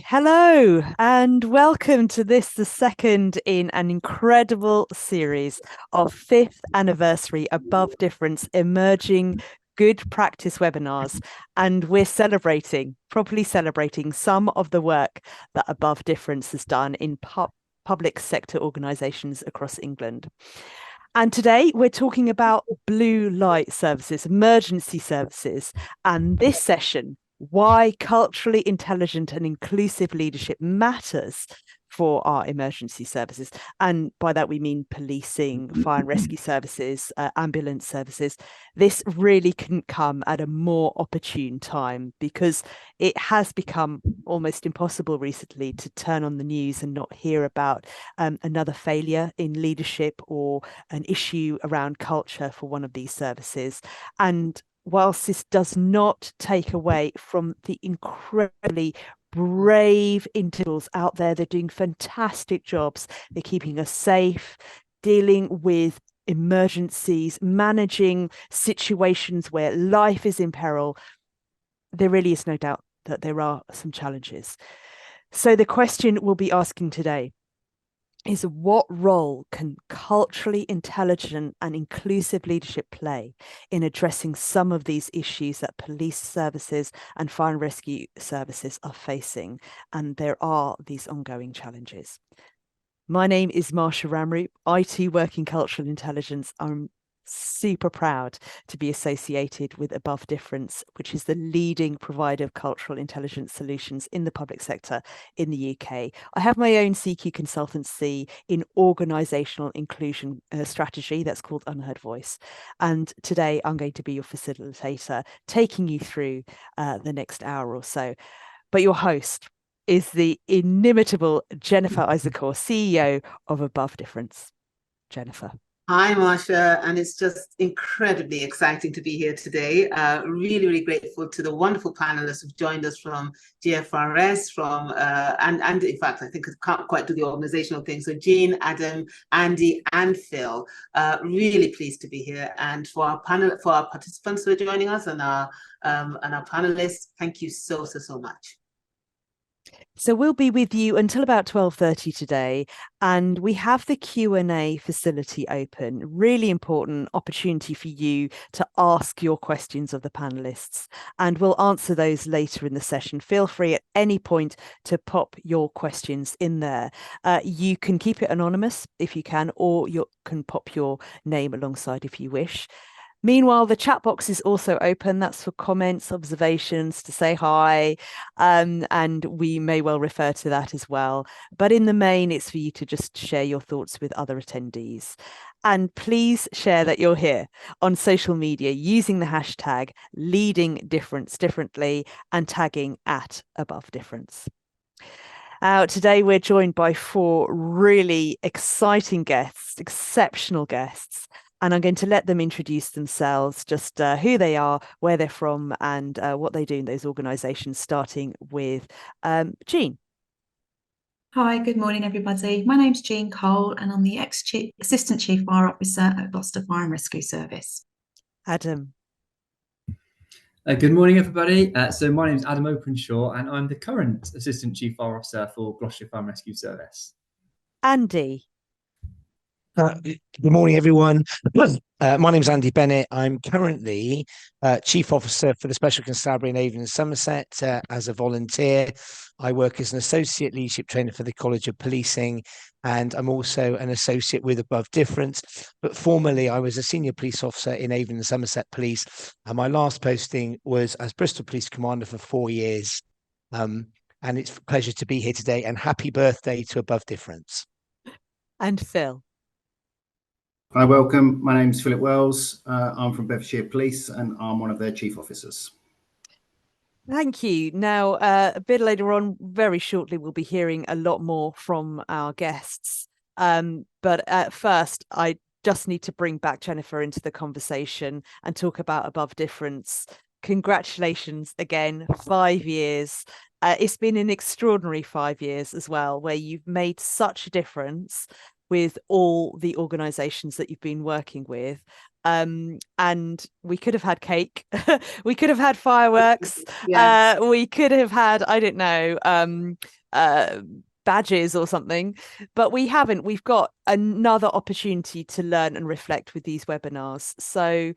Hello and welcome to the second in an incredible series of fifth anniversary Above Difference Emerging Good Practice webinars. And we're properly celebrating some of the work that Above Difference has done in public sector organisations across England. And today we're talking about blue light services, emergency services, and this session, why culturally intelligent and inclusive leadership matters for our emergency services. And by that, we mean policing, fire and rescue services, ambulance services. This really couldn't come at a more opportune time because it has become almost impossible recently to turn on the news and not hear about another failure in leadership or an issue around culture for one of these services. And whilst this does not take away from the incredibly brave individuals out there, they're doing fantastic jobs. They're keeping us safe, dealing with emergencies, managing situations where life is in peril. There really is no doubt that there are some challenges. So the question we'll be asking today is, what role can culturally intelligent and inclusive leadership play in addressing some of these issues that police services and fire and rescue services are facing? And there are these ongoing challenges. My name is Marsha Ramroop. I too work in cultural intelligence. I'm super proud to be associated with Above Difference, which is the leading provider of cultural intelligence solutions in the public sector in the UK. I have my own CQ consultancy in organisational inclusion strategy that's called Unheard Voice. And today I'm going to be your facilitator, taking you through the next hour or so. But your host is the inimitable Jennifer Izekor, CEO of Above Difference. Jennifer. Hi, Marsha, and it's just incredibly exciting to be here today. Really grateful to the wonderful panelists who've joined us from GFRS, and in fact, I think I can't quite do the organizational thing. So Jean, Adam, Andy, and Phil, really pleased to be here. And for our participants who are joining us and our panelists, thank you so much. So we'll be with you until about 12:30 today, and we have the Q&A facility open. Really important opportunity for you to ask your questions of the panelists, and we'll answer those later in the session. Feel free at any point to pop your questions in there. You can keep it anonymous if you can, or you can pop your name alongside if you wish. Meanwhile, the chat box is also open. That's for comments, observations, to say hi, and we may well refer to that as well. But in the main, it's for you to just share your thoughts with other attendees. And please share that you're here on social media using the hashtag Leading Difference Differently and tagging @Above Difference. Today, we're joined by four really exciting guests, exceptional guests. And I'm going to let them introduce themselves, just who they are, where they're from, and what they do in those organisations, starting with Jean. Hi, good morning, everybody. My name's Jean Cole, and I'm the Assistant Chief Fire Officer at Gloucester Fire and Rescue Service. Adam. Good morning, everybody. So my name's Adam Openshaw, and I'm the current Assistant Chief Fire Officer for Gloucester Fire and Rescue Service. Andy. Good morning, everyone. My name's Andy Bennett. I'm currently Chief Officer for the Special Constabulary in Avon and Somerset as a volunteer. I work as an Associate Leadership Trainer for the College of Policing, and I'm also an Associate with Above Difference. But formerly, I was a Senior Police Officer in Avon and Somerset Police, and my last posting was as Bristol Police Commander for 4 years. And it's a pleasure to be here today, and happy birthday to Above Difference. And Phil. Hi, welcome. My name's Philip Wells. I'm from Bedfordshire Police and I'm one of their chief officers. Thank you. Now, a bit later on, very shortly, we'll be hearing a lot more from our guests. But at first, I just need to bring back Jennifer into the conversation and talk about Above Difference. Congratulations again, 5 years. It's been an extraordinary 5 years as well, where you've made such a difference with all the organisations that you've been working with. And we could have had cake, we could have had fireworks, Yeah. we could have had, I don't know, badges or something, but we haven't. We've got another opportunity to learn and reflect with these webinars. So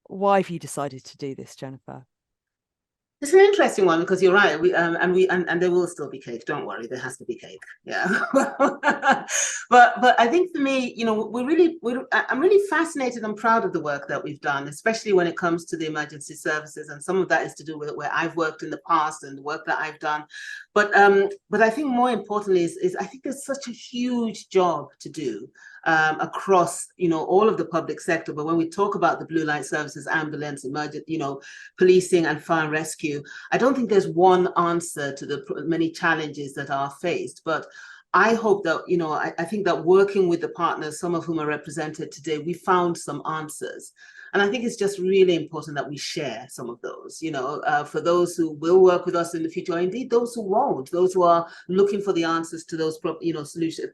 why have you decided to do this, Jennifer? It's an interesting one because you're right. And there will still be cake. Don't worry, there has to be cake. Yeah. but I think for me, you know, I'm really fascinated and proud of the work that we've done, especially when it comes to the emergency services. And some of that is to do with where I've worked in the past and the work that I've done. But I think more importantly is I think there's such a huge job to do across, you know, all of the public sector. But when we talk about the blue light services, ambulance, emergency, you know, policing and fire and rescue, I don't think there's one answer to the many challenges that are faced. But I hope that, you know, I think that working with the partners, some of whom are represented today, we found some answers. And I think it's just really important that we share some of those, you know, for those who will work with us in the future, or indeed those who won't, those who are looking for the answers to those, you know,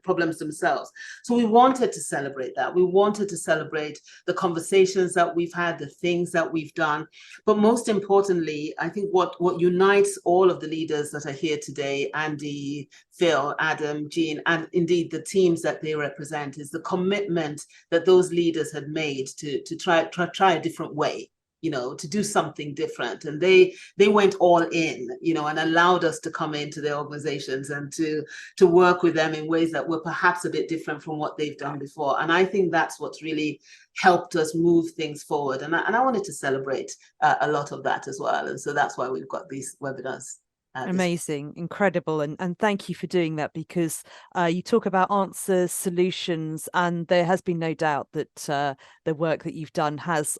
problems themselves. So we wanted to celebrate that. We wanted to celebrate the conversations that we've had, the things that we've done. But most importantly, I think what unites all of the leaders that are here today, Andy, Phil, Adam, Jean, and indeed the teams that they represent, is the commitment that those leaders had made to try a different way, you know, to do something different. And they went all in, you know, and allowed us to come into their organizations and to work with them in ways that were perhaps a bit different from what they've done before. And I think that's what's really helped us move things forward. And I wanted to celebrate a lot of that as well. And so that's why we've got these webinars. Amazing, incredible, and thank you for doing that, because you talk about answers, solutions, and there has been no doubt that the work that you've done has,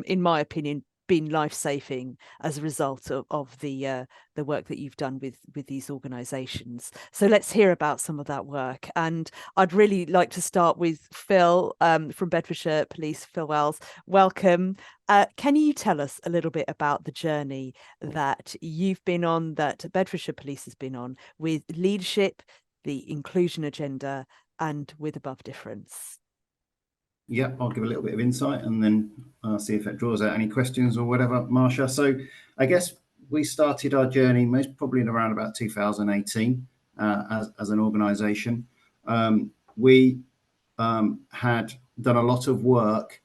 in my opinion, been life-saving as a result of the work that you've done with these organisations. So let's hear about some of that work. And I'd really like to start with Phil from Bedfordshire Police. Phil Wells, welcome. Can you tell us a little bit about the journey that you've been on, that Bedfordshire Police has been on, with leadership, the inclusion agenda, and with Above Difference? Yeah, I'll give a little bit of insight and then see if it draws out any questions or whatever, Marsha. So I guess we started our journey most probably in around about 2018 as an organisation. We had done a lot of work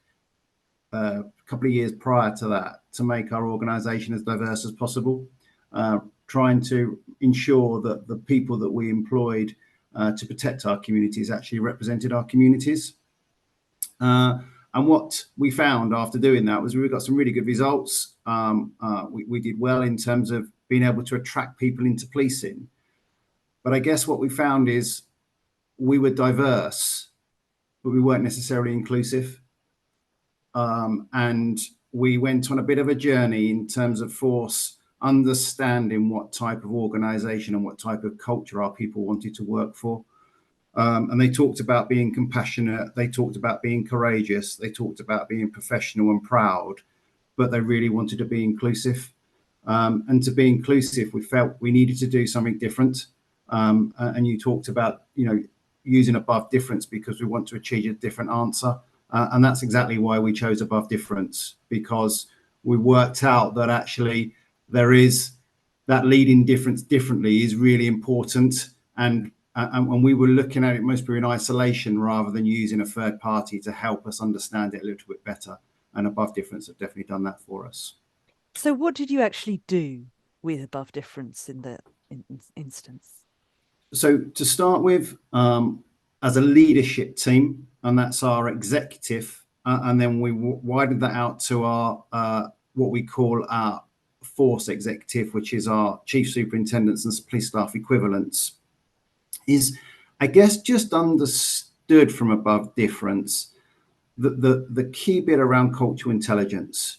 a couple of years prior to that to make our organisation as diverse as possible, trying to ensure that the people that we employed to protect our communities actually represented our communities. And what we found after doing that was we got some really good results. We did well in terms of being able to attract people into policing. But I guess what we found is we were diverse, but we weren't necessarily inclusive. And we went on a bit of a journey in terms of force, understanding what type of organisation and what type of culture our people wanted to work for. And they talked about being compassionate, they talked about being courageous, they talked about being professional and proud, but they really wanted to be inclusive. And to be inclusive, we felt we needed to do something different. And you talked about, you know, using Above Difference because we want to achieve a different answer. And that's exactly why we chose Above Difference, because we worked out that actually there is that leading difference differently is really important. And we were looking at it mostly in isolation rather than using a third party to help us understand it a little bit better. And Above Difference have definitely done that for us. So what did you actually do with Above Difference in the instance? So to start with, as a leadership team, and that's our executive, and then we widened that out to our what we call our force executive, which is our chief superintendents and police staff equivalents, is, I guess, just understood from Above Difference the key bit around cultural intelligence,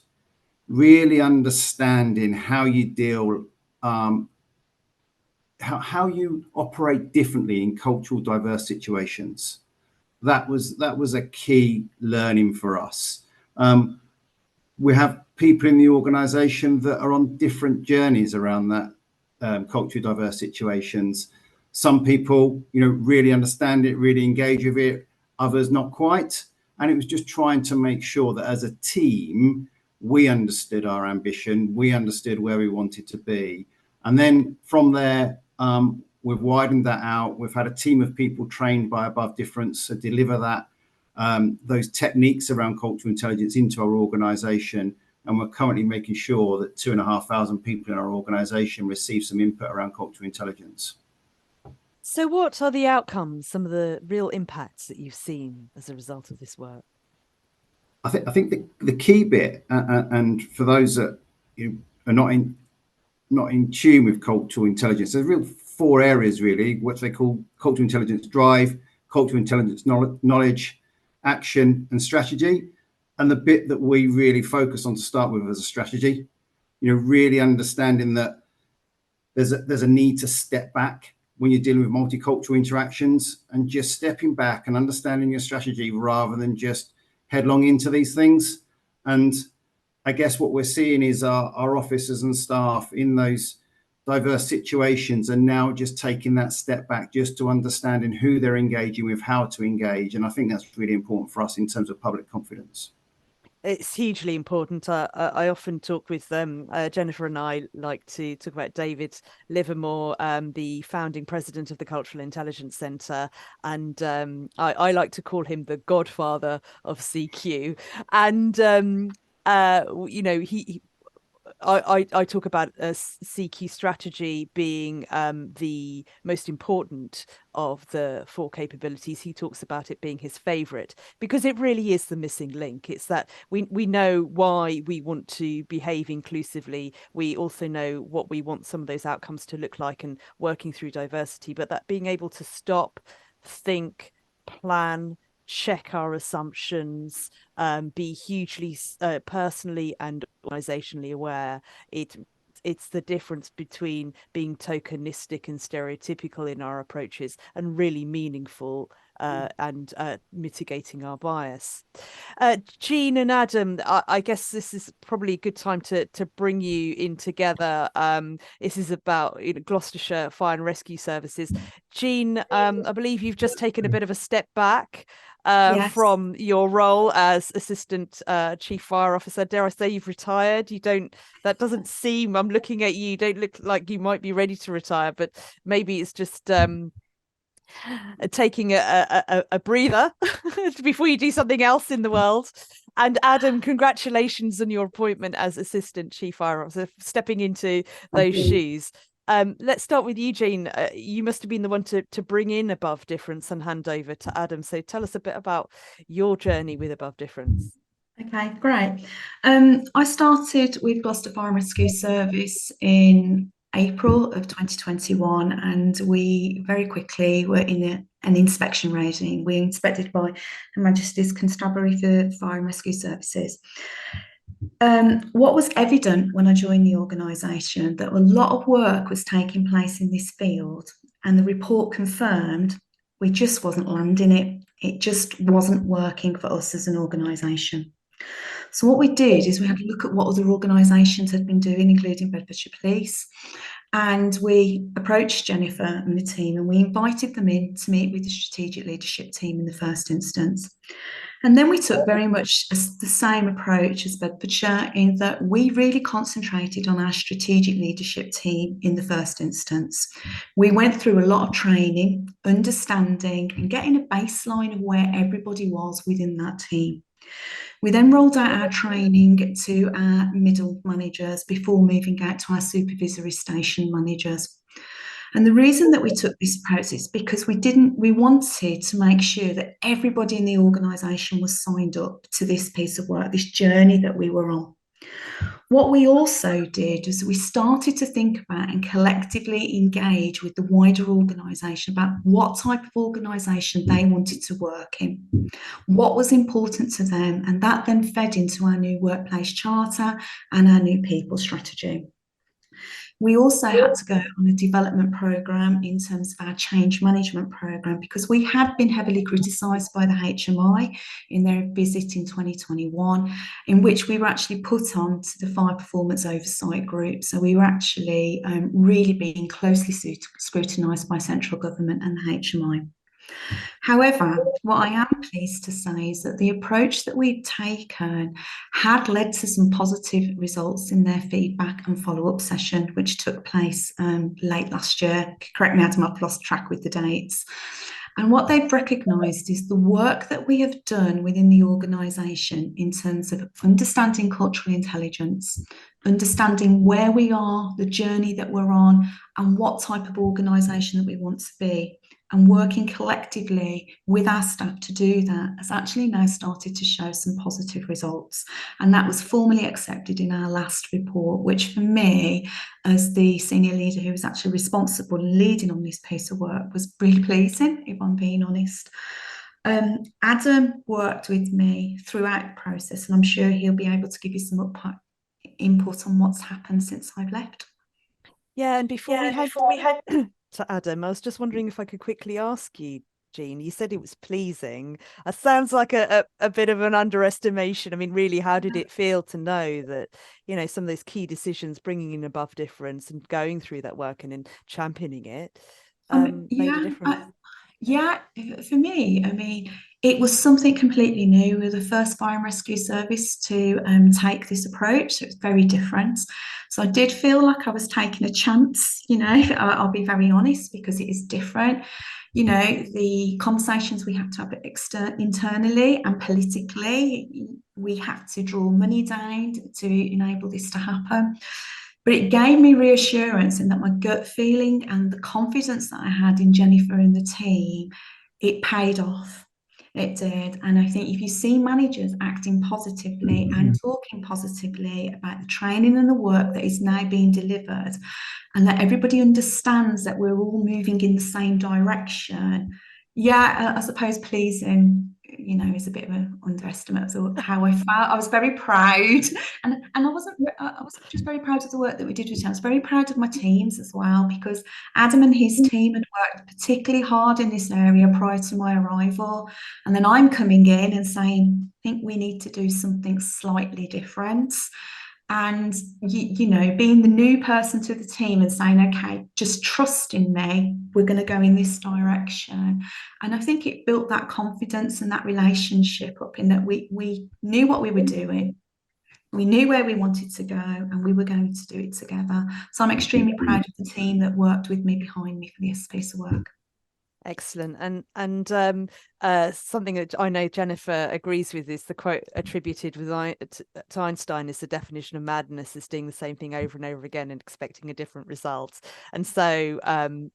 really understanding how you deal, how you operate differently in cultural diverse situations. That was a key learning for us. We have people in the organisation that are on different journeys around that culturally diverse situations. Some people, you know, really understand it, really engage with it. Others not quite. And it was just trying to make sure that as a team, we understood our ambition, we understood where we wanted to be. And then from there, we've widened that out. We've had a team of people trained by Above Difference to deliver that, those techniques around cultural intelligence into our organisation. And we're currently making sure that 2,500 people in our organisation receive some input around cultural intelligence. So what are the outcomes, some of the real impacts that you've seen as a result of this work? I think the key bit, and for those that are not in tune with cultural intelligence, there's real 4 areas really, what they call cultural intelligence drive, cultural intelligence knowledge, action, and strategy. And the bit that we really focus on to start with as a strategy, really understanding that there's a need to step back when you're dealing with multicultural interactions, and just stepping back and understanding your strategy rather than just headlong into these things. And I guess what we're seeing is our officers and staff in those diverse situations are now just taking that step back just to understanding who they're engaging with, how to engage. And I think that's really important for us in terms of public confidence. It's hugely important. I often talk with Jennifer, and I like to talk about David Livermore, the founding president of the Cultural Intelligence Centre, and I like to call him the godfather of CQ. And I talk about a CQ strategy being the most important of the 4 capabilities. He talks about it being his favorite because it really is the missing link. It's that we know why we want to behave inclusively. We also know what we want some of those outcomes to look like, and working through diversity, but that being able to stop, think, plan, check our assumptions, be hugely personally and organizationally aware. It's the difference between being tokenistic and stereotypical in our approaches and really meaningful and mitigating our bias. Jean and Adam, I guess this is probably a good time to bring you in together. This is about Gloucestershire Fire and Rescue Services. Jean, I believe you've just taken a bit of a step back Yes. from your role as Assistant Chief Fire Officer. Dare I say you've retired? That doesn't seem, I'm looking at you, don't look like you might be ready to retire, but maybe it's just taking a breather before you do something else in the world. And Adam, congratulations on your appointment as Assistant Chief Fire Officer, stepping into those shoes. Let's start with Eugene. You must have been the one to bring in Above Difference and hand over to Adam. So tell us a bit about your journey with Above Difference. Okay, great. I started with Gloucester Fire and Rescue Service in April of 2021, and we very quickly were in an inspection regime. We were inspected by Her Majesty's Constabulary for Fire and Rescue Services. What was evident when I joined the organisation, that a lot of work was taking place in this field, and the report confirmed we just wasn't landing it. It just wasn't working for us as an organisation. So what we did is we had to look at what other organisations had been doing, including Bedfordshire Police, and we approached Jennifer and the team, and we invited them in to meet with the strategic leadership team in the first instance. And then we took very much the same approach as Bedfordshire, in that we really concentrated on our strategic leadership team in the first instance. We went through a lot of training, understanding and getting a baseline of where everybody was within that team. We then rolled out our training to our middle managers before moving out to our supervisory station managers. And the reason that we took this approach is because we wanted to make sure that everybody in the organisation was signed up to this piece of work, this journey that we were on. What we also did is we started to think about and collectively engage with the wider organisation about what type of organisation they wanted to work in, what was important to them, and that then fed into our new workplace charter and our new people strategy. We also had to go on a development programme in terms of our change management programme, because we had been heavily criticised by the HMI in their visit in 2021, in which we were actually put on to the Fire Performance Oversight Group. So we were actually really being closely scrutinised by central government and the HMI. However, what I am pleased to say is that the approach that we've taken had led to some positive results in their feedback and follow-up session, which took place late last year. Correct me, Adam, I've lost track with the dates. And what they've recognised is the work that we have done within the organisation in terms of understanding cultural intelligence, understanding where we are, the journey that we're on, and what type of organisation that we want to be, and working collectively with our staff to do that has actually now started to show some positive results. And that was formally accepted in our last report, which for me, as the senior leader who was actually responsible and leading on this piece of work, was really pleasing, if I'm being honest. Adam worked with me throughout the process, and I'm sure he'll be able to give you some input on what's happened since I've left. Yeah, and before we had to Adam, I was just wondering if I could quickly ask you, Jean, you said it was pleasing. It sounds like a bit of an underestimation. I mean, really, how did it feel to know that, you know, some of those key decisions, bringing in above difference and going through that work and then championing it, made a difference? Yeah, for me, I mean, it was something completely new. We were the first fire and rescue service to take this approach, so it's very different. So I did feel like I was taking a chance, you know, I'll be very honest, because it is different. You know, the conversations we have to have internally and politically, we have to draw money down to enable this to happen. But it gave me reassurance in that my gut feeling and the confidence that I had in Jennifer and the team, it paid off. It did. And I think if you see managers acting positively and talking positively about the training and the work that is now being delivered, and that everybody understands that we're all moving in the same direction, yeah, I suppose pleasing, you know, is a bit of an underestimate of how I felt. I was very proud, and I wasn't just very proud of the work that we did with them. I was very proud of my teams as well, because Adam and his team had worked particularly hard in this area prior to my arrival, and then I'm coming in and saying, I think we need to do something slightly different. And you know, being the new person to the team and saying, okay, just trust in me, we're going to go in this direction. And I think it built that confidence and that relationship up, in that we knew what we were doing, we knew where we wanted to go, and we were going to do it together. So I'm extremely proud of the team that worked with me behind me for this piece of work. Excellent. And something that I know Jennifer agrees with is the quote attributed to Einstein is the definition of madness is doing the same thing over and over again and expecting a different result. And so,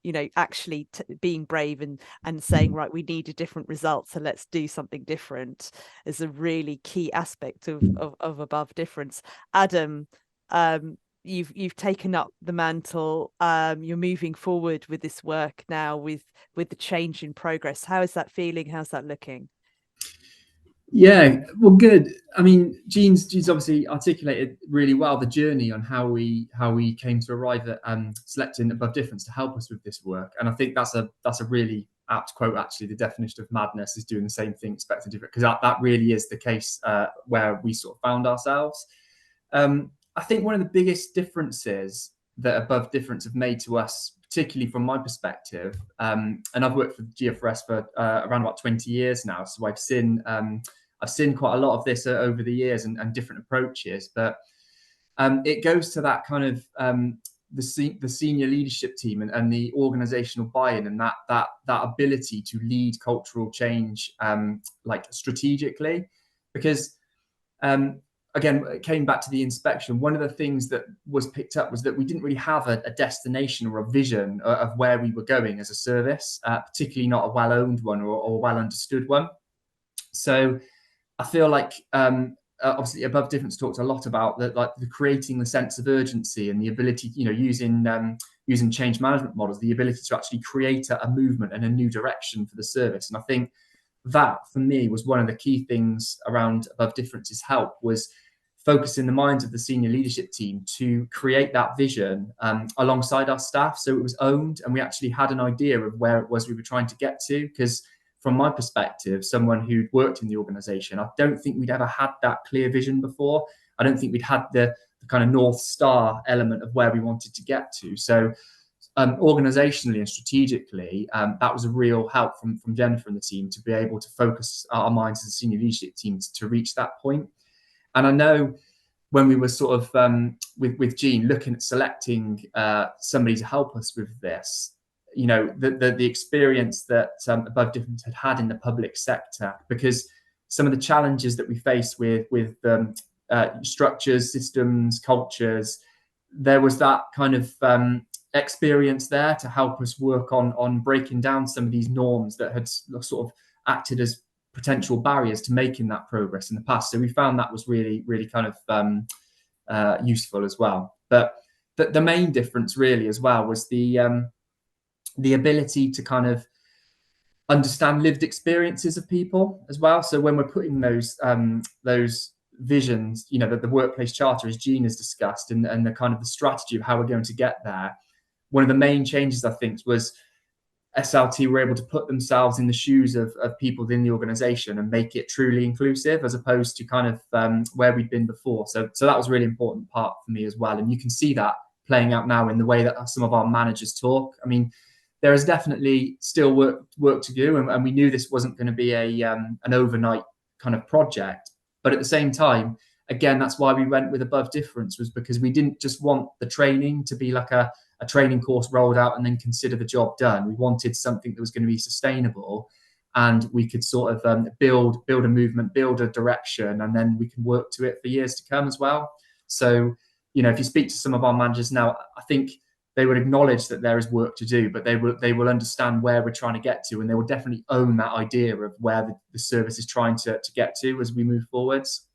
you know, actually being brave and saying, right, we need a different result, so let's do something different, is a really key aspect of above difference. Adam, you've taken up the mantle, you're moving forward with this work now with the change in progress. How is that feeling? How's that looking? Yeah, well, good. I mean, Jean's obviously articulated really well the journey on how we came to arrive at selecting above difference to help us with this work. And I think that's a really apt quote, actually. The definition of madness is doing the same thing, expecting different, because that really is the case where we sort of found ourselves. I think one of the biggest differences that above difference have made to us, particularly from my perspective, and I've worked for GFRS for around about 20 years now, so I've seen quite a lot of this over the years and different approaches, but it goes to that kind of the senior leadership team and the organizational buy-in, and that ability to lead cultural change like strategically, because again, it came back to the inspection. One of the things that was picked up was that we didn't really have a destination or a vision of where we were going as a service, particularly not a well-owned one or a well-understood one. So I feel like obviously above difference talked a lot about the creating the sense of urgency and the ability, you know, using change management models, the ability to actually create a movement and a new direction for the service. And I think that for me was one of the key things around above difference's help, was focusing the minds of the senior leadership team to create that vision alongside our staff, so it was owned and we actually had an idea of where it was we were trying to get to. Because from my perspective, someone who'd worked in the organization, I don't think we'd ever had that clear vision before. I don't think we'd had the kind of North Star element of where we wanted to get to. So organizationally and strategically, that was a real help from Jennifer and the team to be able to focus our minds as a senior leadership team to reach that point. And I know when we were sort of with Jean looking at selecting somebody to help us with this, you know, the experience that Above Difference had in the public sector, because some of the challenges that we face with structures, systems, cultures, there was that kind of experience there to help us work on breaking down some of these norms that had sort of acted as potential barriers to making that progress in the past. So we found that was really, really kind of useful as well. But the main difference really as well was the ability to kind of understand lived experiences of people as well. So when we're putting those visions, you know, that the workplace charter, as Jean has discussed, and the kind of the strategy of how we're going to get there, one of the main changes I think was SLT were able to put themselves in the shoes of people within the organization and make it truly inclusive, as opposed to kind of where we'd been before. So that was a really important part for me as well. And you can see that playing out now in the way that some of our managers talk. I mean, there is definitely still work to do, and we knew this wasn't going to be an overnight kind of project. But at the same time, again, that's why we went with Above Difference, was because we didn't just want the training to be like a training course rolled out and then consider the job done. We wanted something that was going to be sustainable, and we could sort of build a movement, build a direction, and then we can work to it for years to come as well. So, you know, if you speak to some of our managers now, I think they would acknowledge that there is work to do, but they will understand where we're trying to get to, and they will definitely own that idea of where the service is trying to get to as we move forwards.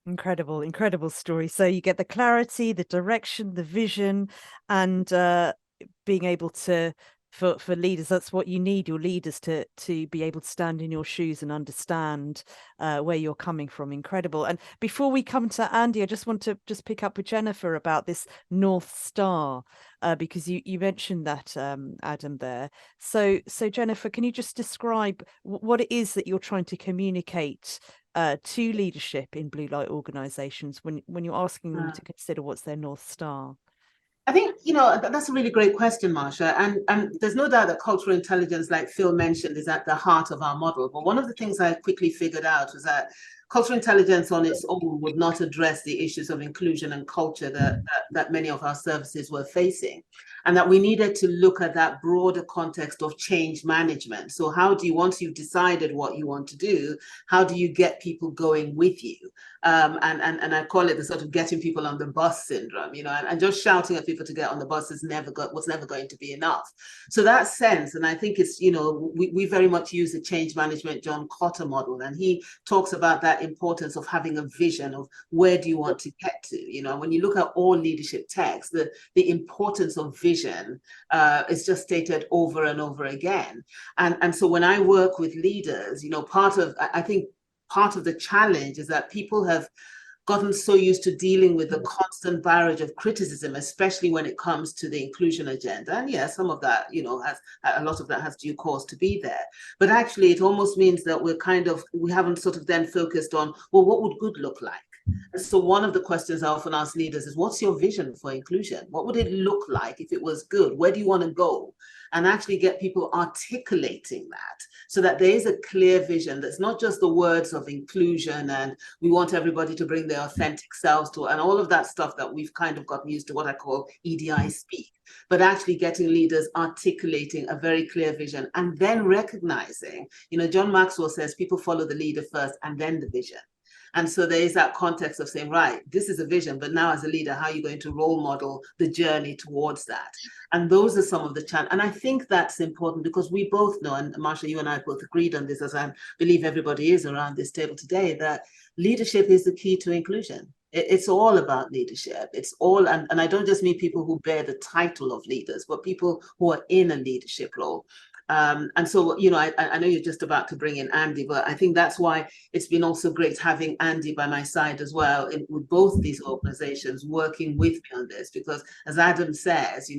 Incredible story. So you get the clarity, the direction, the vision, and being able to, for leaders, that's what you need, your leaders to be able to stand in your shoes and understand where you're coming from. Incredible. And before we come to Andy, I just want to pick up with Jennifer about this North Star, because you mentioned that, Adam, there. So Jennifer, can you just describe what it is that you're trying to communicate to leadership in blue light organizations when you're asking them to consider what's their North Star? I think, you know, that's a really great question, Marsha. And there's no doubt that cultural intelligence, like Phil mentioned, is at the heart of our model. But one of the things I quickly figured out was that cultural intelligence on its own would not address the issues of inclusion and culture that many of our services were facing, and that we needed to look at that broader context of change management. So how do you, once you've decided what you want to do, how do you get people going with you? And I call it the sort of getting people on the bus syndrome, you know, and just shouting at people to get on the bus was never going to be enough. So that sense, and I think it's, you know, we very much use the change management John Cotter model, and he talks about that importance of having a vision of where do you want to get to. You know, when you look at all leadership texts, the importance of vision is just stated over and over again. And so when I work with leaders, you know, part of the challenge is that people have gotten so used to dealing with the constant barrage of criticism, especially when it comes to the inclusion agenda. And yeah, some of that, you know, a lot of that has due course to be there. But actually, it almost means that we haven't sort of then focused on, well, what would good look like? And so one of the questions I often ask leaders is, what's your vision for inclusion? What would it look like if it was good? Where do you want to go? And actually get people articulating that so that there is a clear vision that's not just the words of inclusion and we want everybody to bring their authentic selves to, and all of that stuff that we've kind of gotten used to, what I call EDI speak, but actually getting leaders articulating a very clear vision and then recognizing, you know, John Maxwell says people follow the leader first and then the vision. And so there is that context of saying, right, this is a vision, but now as a leader, how are you going to role model the journey towards that? And those are some of the challenges. And I think that's important because we both know, and Marsha, you and I both agreed on this, as I believe everybody is around this table today, that leadership is the key to inclusion. It's all about leadership. It's all, and I don't just mean people who bear the title of leaders, but people who are in a leadership role. And so, I know you're just about to bring in Andy, but I think that's why it's been also great having Andy by my side as well, with both these organizations working with me on this, because as Adam says,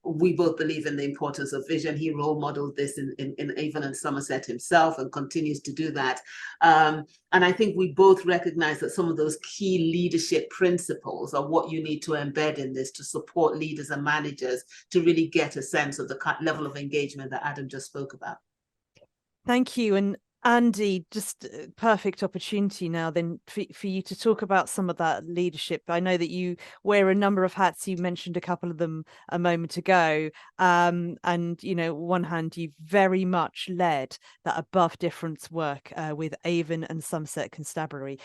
we both believe in the importance of vision. He role modeled this in Avon and Somerset himself and continues to do that. And I think we both recognize that some of those key leadership principles are what you need to embed in this to support leaders and managers to really get a sense of the level of engagement that Adam just spoke about. Thank you. And Andy, just perfect opportunity now then for you to talk about some of that leadership. I know that you wear a number of hats. You mentioned a couple of them a moment ago. And, one hand, you've very much led that above difference work with Avon and Somerset Constabulary.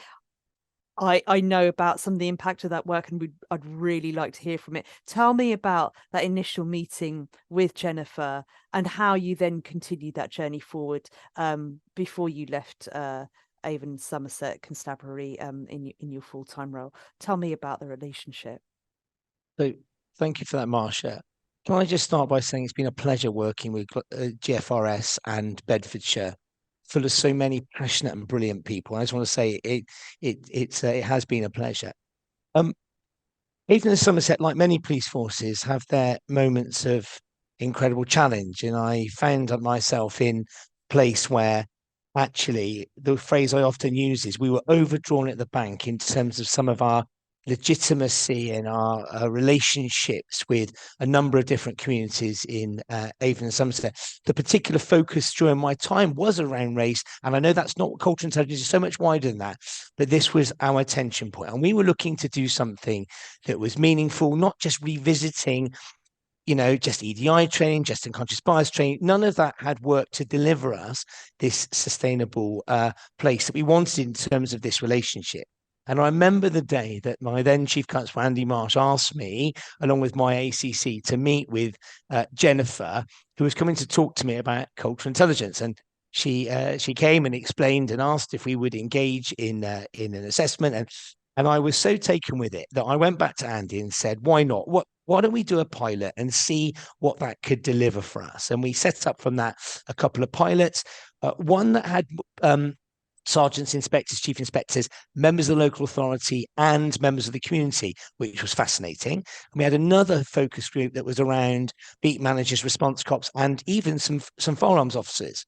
I know about some of the impact of that work, and I'd really like to hear from it. Tell me about that initial meeting with Jennifer and how you then continued that journey forward before you left Avon Somerset Constabulary in your full-time role. Tell me about the relationship. So thank you for that, Marsha. Can I just start by saying it's been a pleasure working with GFRS and Bedfordshire, full of so many passionate and brilliant people. I just want to say it has been a pleasure. Avon and Somerset, like many police forces, have their moments of incredible challenge, and I found myself in a place where actually the phrase I often use is we were overdrawn at the bank in terms of some of our legitimacy and our relationships with a number of different communities in Avon and Somerset. The particular focus during my time was around race, and I know that's not what cultural intelligence is, so much wider than that, but this was our attention point, and we were looking to do something that was meaningful, not just revisiting just EDI training, just unconscious bias training. None of that had worked to deliver us this sustainable place that we wanted in terms of this relationship. And I remember the day that my then Chief Constable, Andy Marsh, asked me, along with my ACC, to meet with Jennifer, who was coming to talk to me about cultural intelligence. And she came and explained and asked if we would engage in an assessment. And I was so taken with it that I went back to Andy and said, why not? Why don't we do a pilot and see what that could deliver for us? And we set up from that a couple of pilots, one that had sergeants, inspectors, chief inspectors, members of the local authority and members of the community, which was fascinating. And we had another focus group that was around beat managers, response cops, and even some firearms officers.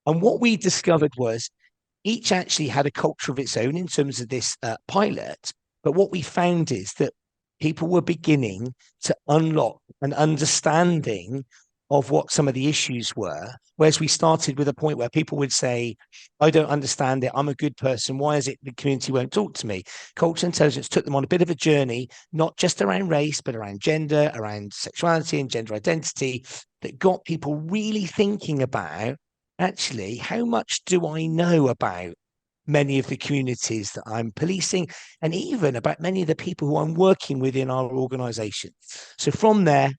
And what we discovered was each actually had a culture of its own in terms of this pilot. But what we found is that people were beginning to unlock an understanding of what some of the issues were, whereas we started with a point where people would say, I don't understand it, I'm a good person, why is it the community won't talk to me? Cultural intelligence took them on a bit of a journey, not just around race, but around gender, around sexuality and gender identity, that got people really thinking about, actually, how much do I know about many of the communities that I'm policing, and even about many of the people who I'm working with in our organisation. So from there,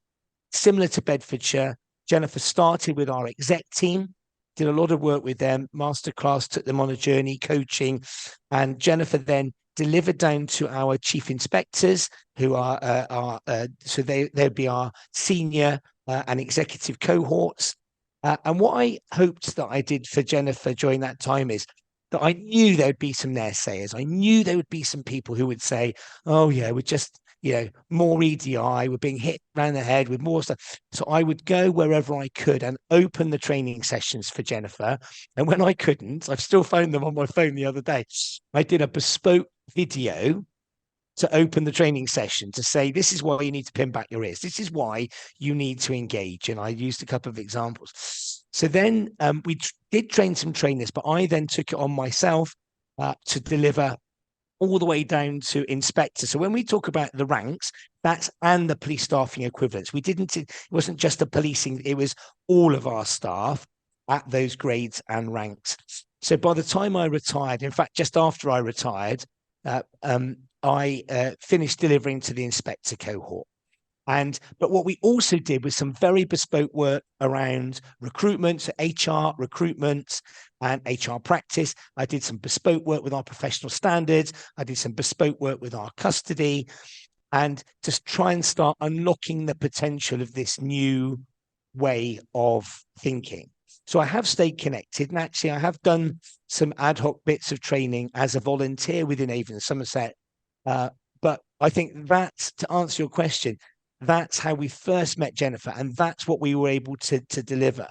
similar to Bedfordshire, Jennifer started with our exec team, did a lot of work with them, masterclass, took them on a journey, coaching, and Jennifer then delivered down to our chief inspectors, who are so they'd be our senior and executive cohorts. And what I hoped that I did for Jennifer during that time is that I knew there would be some naysayers. I knew there would be some people who would say, oh yeah, we're just, more EDI, we're being hit around the head with more stuff. So I would go wherever I could and open the training sessions for Jennifer. And when I couldn't, I've still found them on my phone the other day, I did a bespoke video to open the training session to say, this is why you need to pin back your ears. This is why you need to engage. And I used a couple of examples. So then we did train some trainers, but I then took it on myself to deliver all the way down to inspector. So when we talk about the ranks, that's and the police staffing equivalents. It wasn't just the policing, it was all of our staff at those grades and ranks. So by the time I retired, in fact, just after I retired, I finished delivering to the inspector cohort. But what we also did was some very bespoke work around recruitment, so HR, recruitment, and HR practice. I did some bespoke work with our professional standards. I did some bespoke work with our custody, and just try and start unlocking the potential of this new way of thinking. So I have stayed connected, and actually I have done some ad hoc bits of training as a volunteer within Avon and Somerset. But I think that's, to answer your question, that's how we first met Jennifer, and that's what we were able to deliver.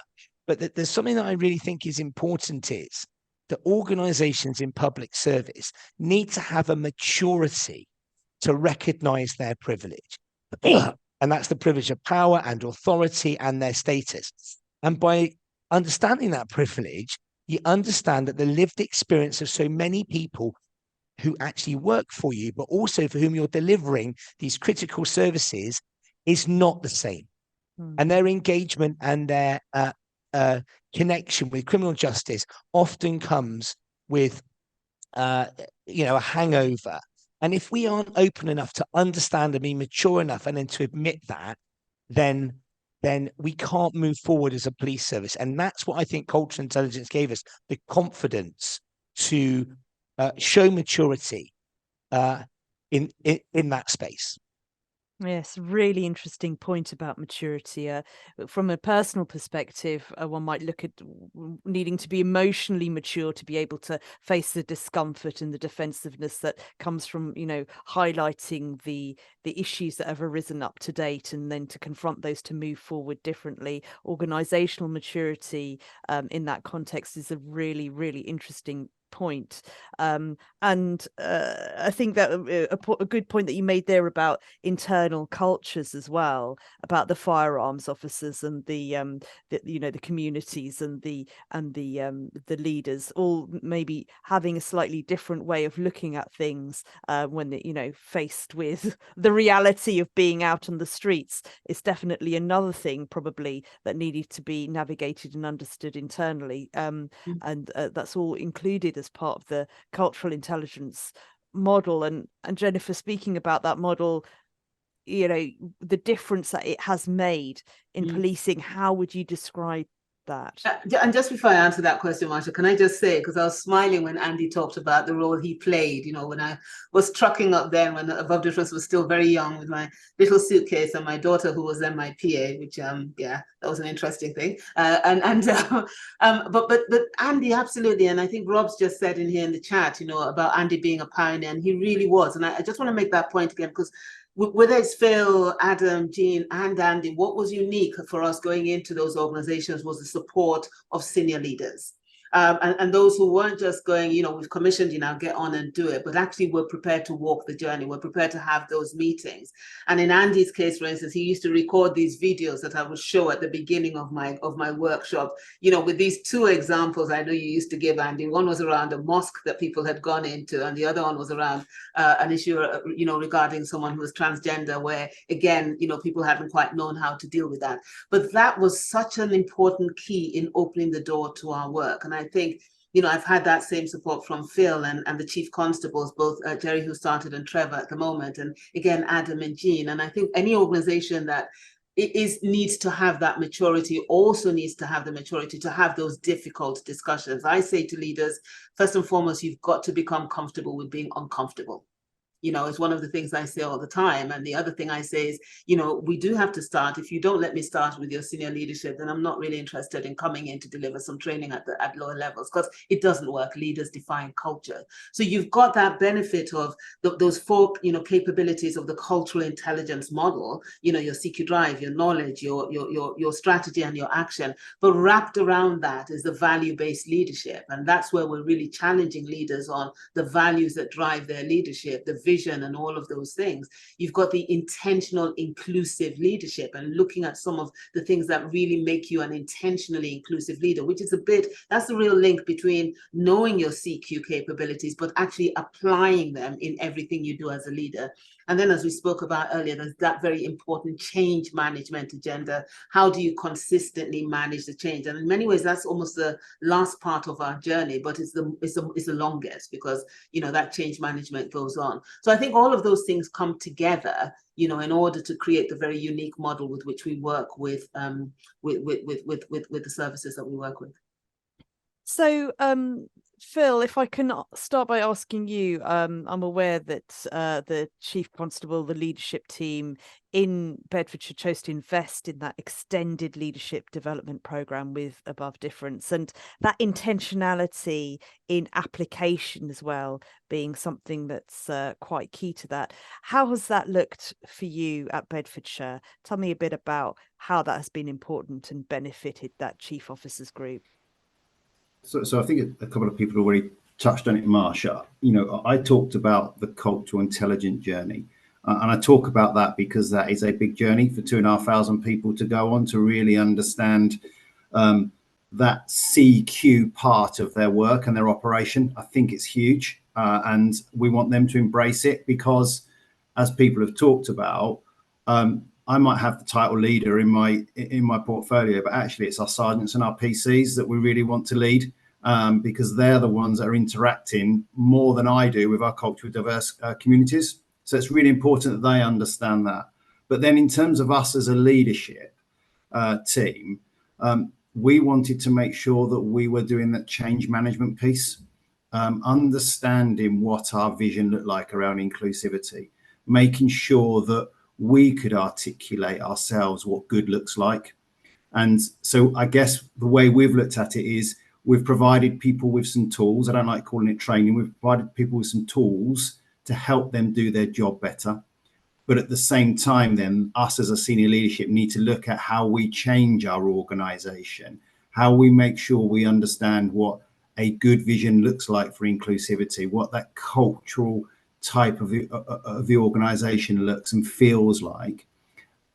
But there's something that I really think is important, is that organizations in public service need to have a maturity to recognize their privilege. And that's the privilege of power and authority and their status. And by understanding that privilege, you understand that the lived experience of so many people who actually work for you, but also for whom you're delivering these critical services, is not the same. And their engagement and their connection with criminal justice often comes with a hangover. And if we aren't open enough to understand and be mature enough and then to admit that, then we can't move forward as a police service. And that's what I think cultural intelligence gave us, the confidence to show maturity in that space. Yes, really interesting point about maturity. From a personal perspective, one might look at needing to be emotionally mature to be able to face the discomfort and the defensiveness that comes from, highlighting the issues that have arisen up to date, and then to confront those to move forward differently. Organizational maturity in that context is a really, really interesting point. And I think that a good point that you made there about internal cultures as well, about the firearms officers and the communities and the leaders all maybe having a slightly different way of looking at things when faced with the reality of being out on the streets. Is definitely another thing probably that needed to be navigated and understood internally, and that's all included as part of the cultural intelligence model. And Jennifer, speaking about that model, the difference that it has made in policing, how would you describe that? And just before I answer that question, Marsha, can I just say, because I was smiling when Andy talked about the role he played, when I was trucking up then, when Above Difference was still very young, with my little suitcase and my daughter, who was then my PA, which, that was an interesting thing. But Andy, absolutely. And I think Rob's just said in here in the chat, about Andy being a pioneer, and he really was. And I just want to make that point again, because whether it's Phil, Adam, Jean, and Andy, what was unique for us going into those organizations was the support of senior leaders. And those who weren't just going, we've commissioned you now, get on and do it, but actually were prepared to walk the journey, were prepared to have those meetings. And in Andy's case, for instance, he used to record these videos that I would show at the beginning of my workshop, with these two examples I know you used to give, Andy. One was around a mosque that people had gone into, and the other one was around an issue, regarding someone who was transgender, where, again, people hadn't quite known how to deal with that. But that was such an important key in opening the door to our work. And I think, I've had that same support from Phil and the chief constables, both Jerry, who started, and Trevor at the moment, and again, Adam and Jean. And I think any organization that needs to have that maturity also needs to have the maturity to have those difficult discussions. I say to leaders, first and foremost, you've got to become comfortable with being uncomfortable. It's one of the things I say all the time. And the other thing I say is, we do have to start. If you don't let me start with your senior leadership, then I'm not really interested in coming in to deliver some training at lower levels, because it doesn't work. Leaders define culture. So you've got that benefit of those four, capabilities of the cultural intelligence model, your CQ drive, your knowledge, your strategy and your action. But wrapped around that is the value-based leadership. And that's where we're really challenging leaders on the values that drive their leadership, the vision and all of those things. You've got the intentional inclusive leadership, and looking at some of the things that really make you an intentionally inclusive leader, which is that's the real link between knowing your CQ capabilities, but actually applying them in everything you do as a leader. And then, as we spoke about earlier, there's that very important change management agenda. How do you consistently manage the change? And in many ways, that's almost the last part of our journey, but it's the longest, because, that change management goes on. So I think all of those things come together, in order to create the very unique model with which we work with the services that we work with. So, Phil, if I can start by asking you, I'm aware that the Chief Constable, the leadership team in Bedfordshire chose to invest in that extended leadership development programme with Above Difference, and that intentionality in application as well being something that's quite key to that. How has that looked for you at Bedfordshire? Tell me a bit about how that has been important and benefited that Chief Officers group. So I think a couple of people have already touched on it, Marsha. You know, I talked about the cultural intelligent journey. And I talk about that because that is a big journey for 2,500 people to go on to really understand that CQ part of their work and their operation. I think it's huge. And we want them to embrace it because, as people have talked about, I might have the title leader in my portfolio, but actually it's our sergeants and our PCs that we really want to lead, because they're the ones that are interacting more than I do with our culturally diverse communities. So it's really important that they understand that. But then in terms of us as a leadership team, we wanted to make sure that we were doing that change management piece, understanding what our vision looked like around inclusivity, making sure that we could articulate ourselves what good looks like. And so I guess the way we've looked at it is we've provided people with some tools. I don't like calling it training. We've provided people with some tools to help them do their job better. But at the same time, then us as a senior leadership need to look at how we change our organisation, how we make sure we understand what a good vision looks like for inclusivity, what that cultural type of the organisation looks and feels like.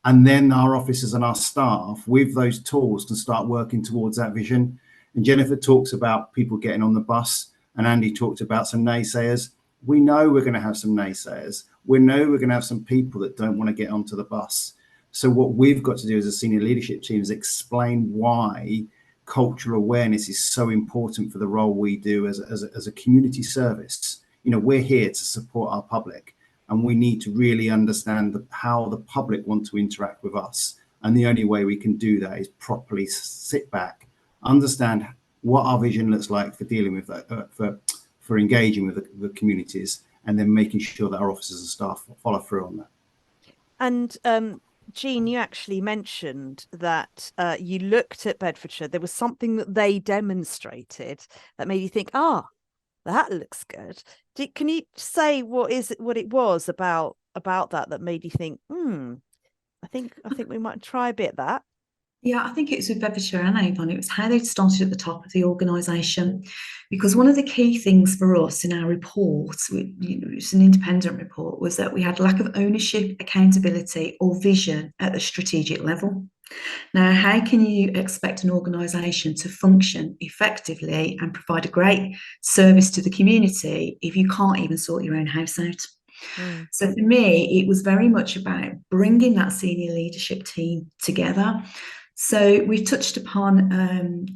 And then our officers and our staff with those tools can start working towards that vision. And Jennifer talks about people getting on the bus, and Andy talked about some naysayers. We know we're going to have some naysayers. We know we're going to have some people that don't want to get onto the bus. So what we've got to do as a senior leadership team is explain why cultural awareness is so important for the role we do as a community service. You know, we're here to support our public, and we need to really understand how the public want to interact with us. And the only way we can do that is properly sit back, understand what our vision looks like for dealing with that, for engaging with the communities, and then making sure that our officers and staff follow through on that. And Jean, you actually mentioned that you looked at Bedfordshire. There was something that they demonstrated that made you think, that looks good. Can you say what it was about that made you think, I think we might try a bit of that? Yeah, I think it was with Bedfordshire and Avon. It was how they started at the top of the organisation, because one of the key things for us in our report, it's an independent report, was that we had lack of ownership, accountability, or vision at the strategic level. Now, how can you expect an organisation to function effectively and provide a great service to the community if you can't even sort your own house out? So for me, it was very much about bringing that senior leadership team together. So we've touched upon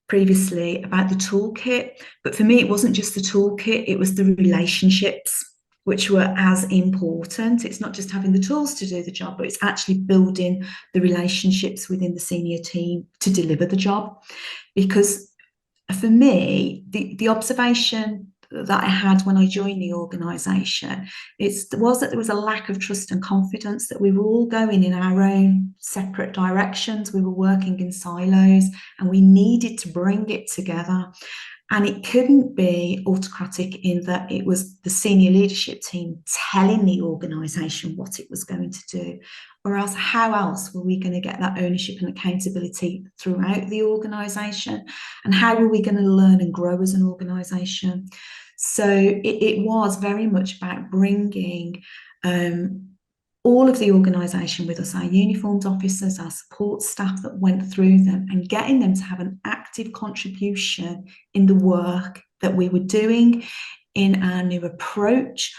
previously about the toolkit, but for me, it wasn't just the toolkit, it was the relationships which were as important. It's not just having the tools to do the job, but it's actually building the relationships within the senior team to deliver the job. Because for me, the observation that I had when I joined the organisation was that there was a lack of trust and confidence, that we were all going in our own separate directions. We were working in silos, and we needed to bring it together. And it couldn't be autocratic in that it was the senior leadership team telling the organisation what it was going to do, or else how else were we going to get that ownership and accountability throughout the organisation? And how were we going to learn and grow as an organisation? So it was very much about bringing all of the organisation with us, our uniformed officers, our support staff that went through them, and getting them to have an active contribution in the work that we were doing, in our new approach.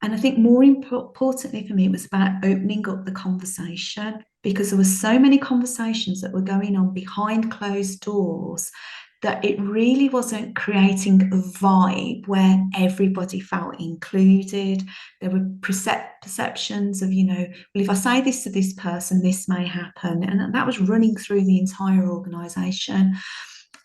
And I think more importantly for me, it was about opening up the conversation, because there were so many conversations that were going on behind closed doors that it really wasn't creating a vibe where everybody felt included. There were perceptions of, well, if I say this to this person, this may happen. And that was running through the entire organisation.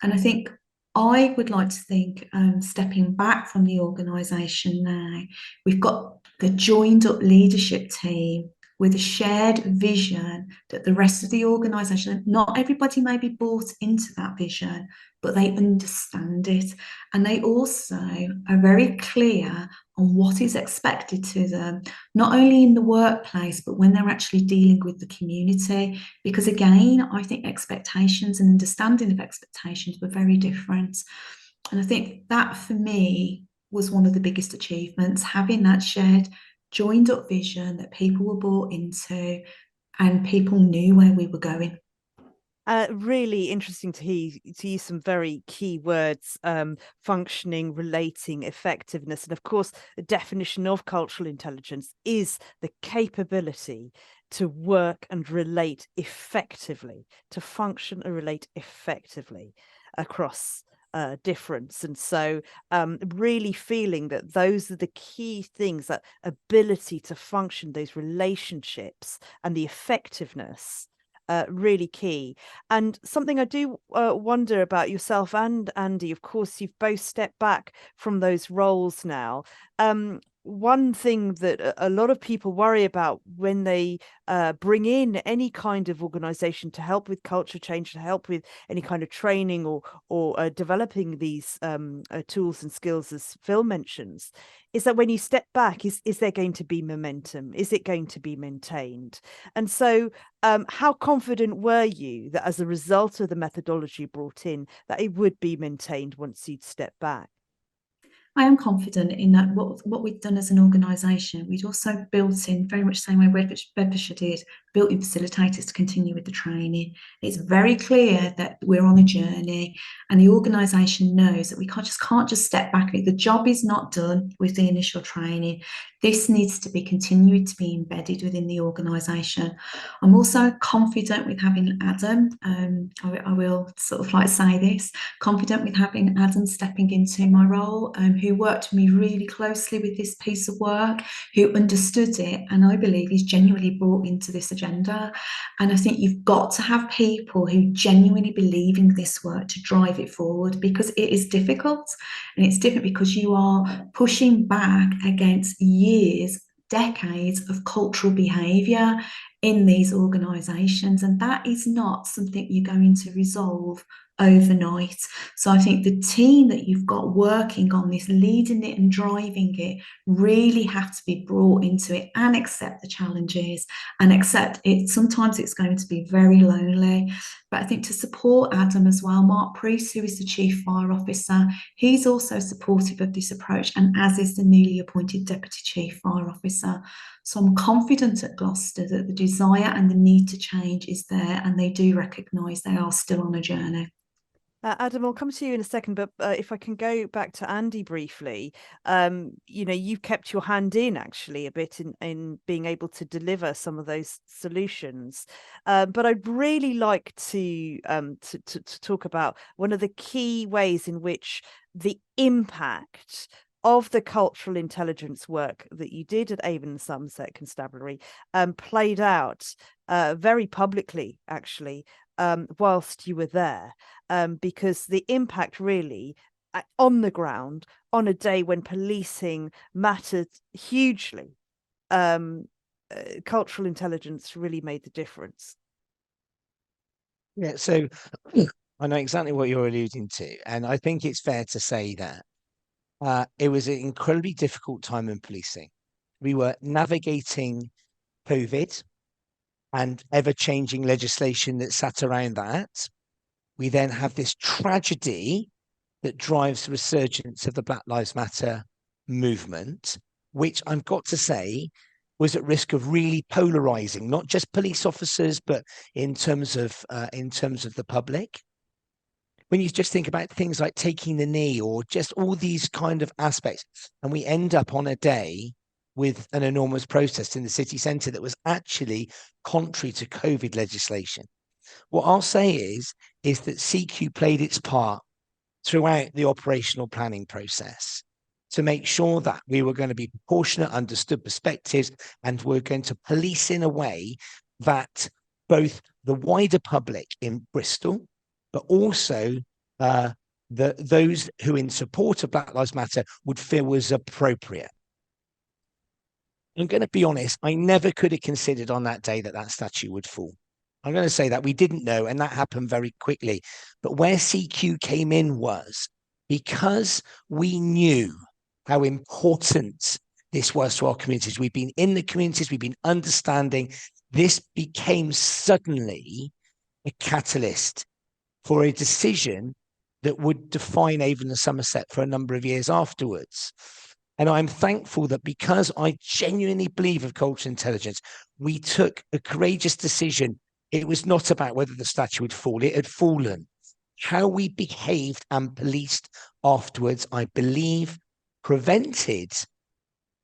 And I think I would like to think, stepping back from the organisation now, we've got the joined up leadership team with a shared vision that the rest of the organisation, not everybody may be bought into that vision, but they understand it. And they also are very clear on what is expected to them, not only in the workplace, but when they're actually dealing with the community. Because again, I think expectations and understanding of expectations were very different. And I think that for me was one of the biggest achievements, having that shared joined up vision that people were bought into and people knew where we were going. Really interesting to use some very key words: functioning, relating, effectiveness. And of course, the definition of cultural intelligence is the capability to work and relate effectively, to function and relate effectively across difference. And so really feeling that those are the key things, that ability to function, those relationships and the effectiveness, really key. And something I do wonder about yourself and Andy, of course, you've both stepped back from those roles now. One thing that a lot of people worry about when they bring in any kind of organization to help with culture change, to help with any kind of training or developing these tools and skills, as Phil mentions, is that when you step back, is there going to be momentum? Is it going to be maintained? And so how confident were you that as a result of the methodology brought in, that it would be maintained once you'd step back? I am confident in that what we've done as an organisation, we'd also built in, very much the same way Bedfordshire did, built in facilitators to continue with the training. It's very clear that we're on a journey and the organisation knows that we can't just step back. The job is not done with the initial training. This needs to be continued to be embedded within the organisation. I'm also confident with having Adam, I will sort of like say this, confident with having Adam stepping into my role, who worked with me really closely with this piece of work, who understood it, and I believe is genuinely brought into this agenda. And I think you've got to have people who genuinely believe in this work to drive it forward, because it is difficult. And it's different because you are pushing back against years, decades of cultural behaviour in these organisations, and that is not something you're going to resolve overnight. So I think the team that you've got working on this, leading it and driving it, really have to be brought into it and accept the challenges and accept it. Sometimes it's going to be very lonely, but I think to support Adam as well, Mark Priest, who is the Chief Fire Officer, he's also supportive of this approach, and as is the newly appointed Deputy Chief Fire Officer. So I'm confident at Gloucester that the desire and the need to change is there, and they do recognise they are still on a journey. Adam, I'll come to you in a second, but if I can go back to Andy briefly, you've kept your hand in actually a bit in being able to deliver some of those solutions. But I'd really like to talk about one of the key ways in which the impact of the cultural intelligence work that you did at Avon and Somerset Constabulary played out very publicly, actually, whilst you were there, because the impact really on the ground, on a day when policing mattered hugely, cultural intelligence really made the difference. Yeah, so I know exactly what you're alluding to, and I think it's fair to say that it was an incredibly difficult time in policing. We were navigating COVID and ever-changing legislation that sat around that. We then have this tragedy that drives the resurgence of the Black Lives Matter movement, which I've got to say was at risk of really polarizing not just police officers, but in terms of the public. When you just think about things like taking the knee or just all these kind of aspects, and we end up on a day with an enormous protest in the city centre that was actually contrary to COVID legislation. What I'll say is that CQ played its part throughout the operational planning process to make sure that we were going to be proportionate, understood perspectives, and we're going to police in a way that both the wider public in Bristol, but also that those who in support of Black Lives Matter would feel was appropriate. I'm going to be honest, I never could have considered on that day that that statue would fall. I'm going to say that we didn't know, and that happened very quickly. But where CQ came in was because we knew how important this was to our communities. We've been in the communities, we've been understanding. This became suddenly a catalyst for a decision that would define Avon and Somerset for a number of years afterwards. And I'm thankful that because I genuinely believe of cultural intelligence, we took a courageous decision. It was not about whether the statue would fall, it had fallen. How we behaved and policed afterwards, I believe, prevented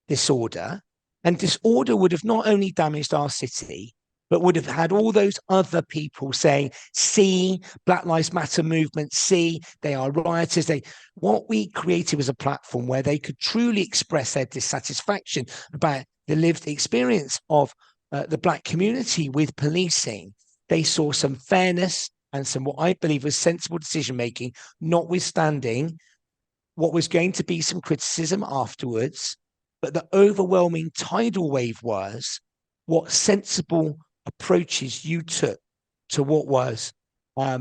disorder. And disorder would have not only damaged our city, but would have had all those other people saying, see, Black Lives Matter movement, see, they are rioters. What we created was a platform where they could truly express their dissatisfaction about the lived experience of the Black community with policing. They saw some fairness and some what I believe was sensible decision-making, notwithstanding what was going to be some criticism afterwards. But the overwhelming tidal wave was what sensible approaches you took to what was a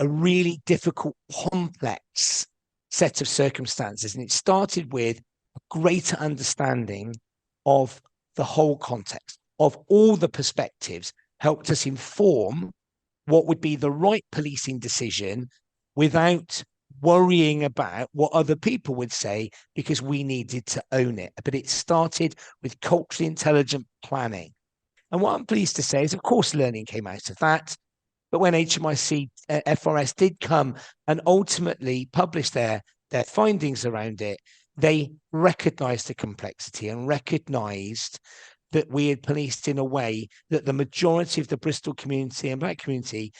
really difficult, complex set of circumstances. And it started with a greater understanding of the whole context, of all the perspectives, helped us inform what would be the right policing decision without worrying about what other people would say, because we needed to own it. But it started with culturally intelligent planning. And what I'm pleased to say is, of course, learning came out of that. But when HMIC FRS did come and ultimately publish their findings around it, they recognised the complexity and recognised that we had policed in a way that the majority of the Bristol community and Black community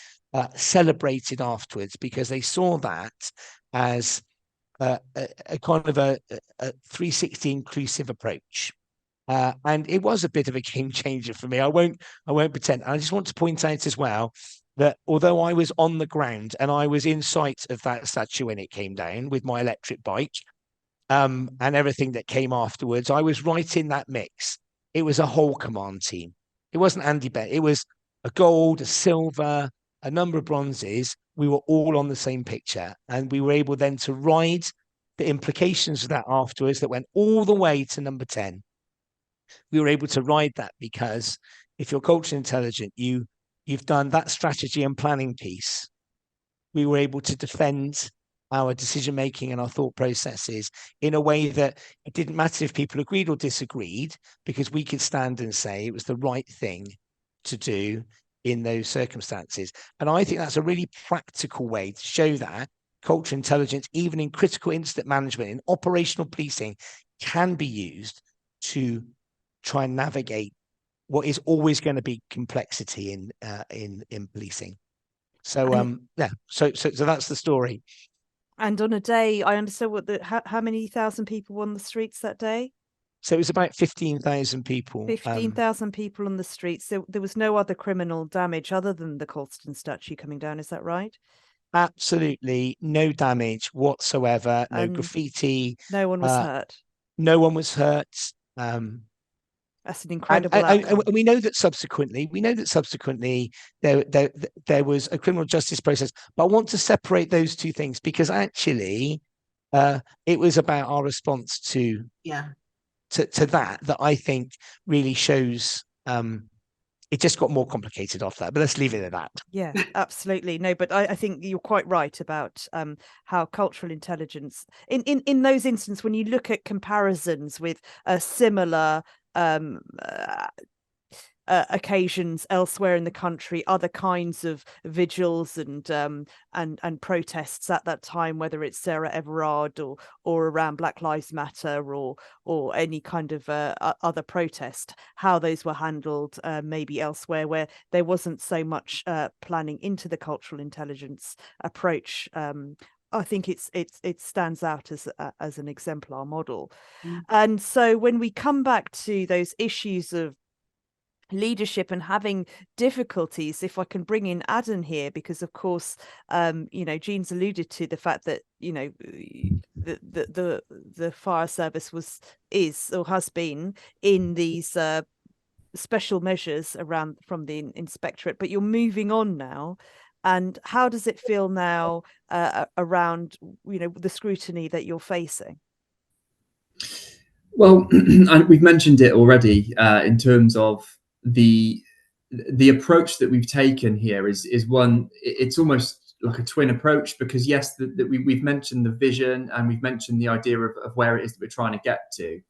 celebrated afterwards, because they saw that as a kind of a 360 inclusive approach. And it was a bit of a game changer for me. I won't pretend. I just want to point out as well that although I was on the ground and I was in sight of that statue when it came down with my electric bike, and everything that came afterwards, I was right in that mix. It was a whole command team. It wasn't Andy Bennett. It was a gold, a silver, a number of bronzes. We were all on the same picture, and we were able then to ride the implications of that afterwards that went all the way to number 10. We were able to ride that because if you're culturally intelligent, you've done that strategy and planning piece. We were able to defend our decision-making and our thought processes in a way that it didn't matter if people agreed or disagreed, because we could stand and say it was the right thing to do in those circumstances. And I think that's a really practical way to show that cultural intelligence, even in critical incident management, in operational policing, can be used to try and navigate what is always going to be complexity in policing. So so that's the story. And on a day, I understand how many thousand people were on the streets that day? So it was about 15,000 people. 15,000 people on the streets. So there was no other criminal damage other than the Colston statue coming down. Is that right? Absolutely no damage whatsoever. No graffiti. No one was hurt. No one was hurt. That's an incredible outcome. And we know that subsequently there was a criminal justice process. But I want to separate those two things, because actually it was about our response to that I think really shows it just got more complicated after that. But let's leave it at that. Yeah, absolutely. No, but I think you're quite right about how cultural intelligence in those instances, when you look at comparisons with similar occasions elsewhere in the country, other kinds of vigils and protests at that time, whether it's Sarah Everard or around Black Lives Matter or any kind of other protest, how those were handled maybe elsewhere where there wasn't so much planning into the cultural intelligence approach. I think it stands out as an exemplar model. And so when we come back to those issues of leadership and having difficulties. If I can bring in Adam here, because of course, you know, Jean's alluded to the fact that, you know, the fire service is or has been in these special measures around from the inspectorate, but you're moving on now. And how does it feel now around, you know, the scrutiny that you're facing? Well, and we've mentioned it already in terms of the approach that we've taken here is one. It's almost like a twin approach, because yes, we've mentioned the vision and we've mentioned the idea of where it is that we're trying to get to,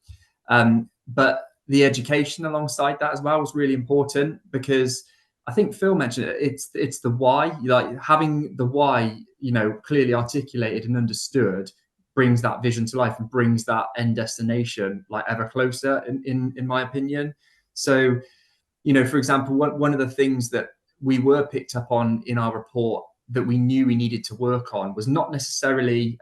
but the education alongside that as well was really important, because I think Phil mentioned it. It's the why, like having the why, you know, clearly articulated and understood, brings that vision to life and brings that end destination like ever closer, in my opinion. So, you know, for example, one of the things that we were picked up on in our report that we knew we needed to work on was not necessarily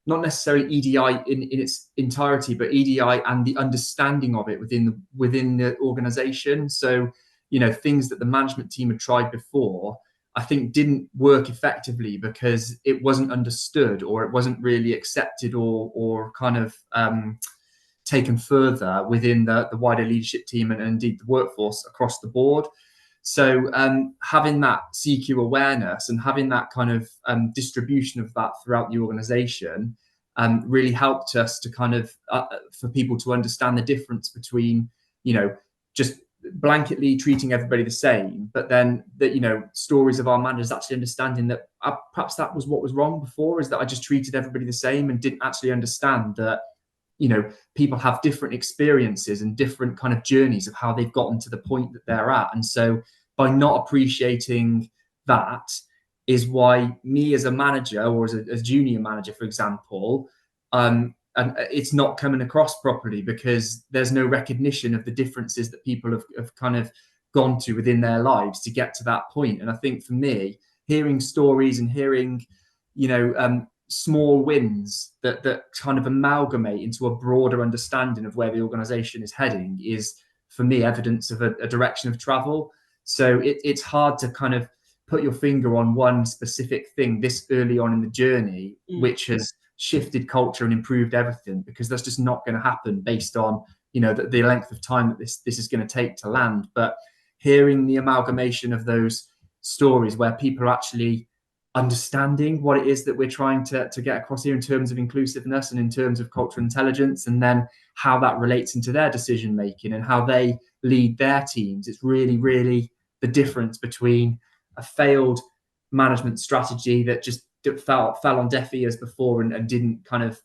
EDI in its entirety, but EDI and the understanding of it within the organization. So, you know, things that the management team had tried before, I think didn't work effectively because it wasn't understood, or it wasn't really accepted or kind of taken further within the wider leadership team and indeed the workforce across the board. So having that CQ awareness and having that kind of distribution of that throughout the organization really helped us to kind of for people to understand the difference between, you know, just blanketly treating everybody the same, but then that, you know, stories of our managers actually understanding that perhaps that was what was wrong before, is that I just treated everybody the same and didn't actually understand that, you know, people have different experiences and different kind of journeys of how they've gotten to the point that they're at. And so by not appreciating that is why me as a manager, or as a junior manager, for example, and it's not coming across properly, because there's no recognition of the differences that people have kind of gone to within their lives to get to that point. And I think for me, hearing stories and hearing, you know, small wins that kind of amalgamate into a broader understanding of where the organization is heading is, for me, evidence of a direction of travel. So it's hard to kind of put your finger on one specific thing this early on in the journey, which has shifted culture and improved everything, because that's just not going to happen based on, you know, the length of time that this is going to take to land. But hearing the amalgamation of those stories where people are actually understanding what it is that we're trying to get across here in terms of inclusiveness and in terms of cultural intelligence, and then how that relates into their decision making and how they lead their teams, it's really, really the difference between a failed management strategy that just fell on deaf ears before and didn't kind of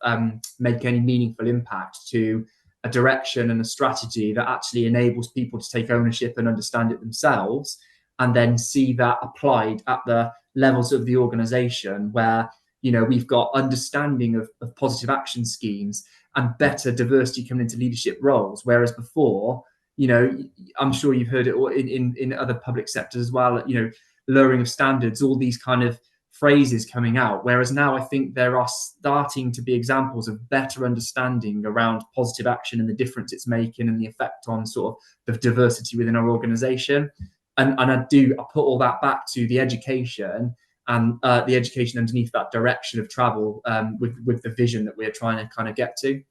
make any meaningful impact, to a direction and a strategy that actually enables people to take ownership and understand it themselves, and then see that applied at the levels of the organization where, you know, we've got understanding of positive action schemes and better diversity coming into leadership roles. Whereas before, you know, I'm sure you've heard it in other public sectors as well, you know, lowering of standards, all these kind of phrases coming out. Whereas now I think there are starting to be examples of better understanding around positive action and the difference it's making and the effect on sort of the diversity within our organization. And I put all that back to the education and the education underneath that direction of travel with the vision that we're trying to kind of get to.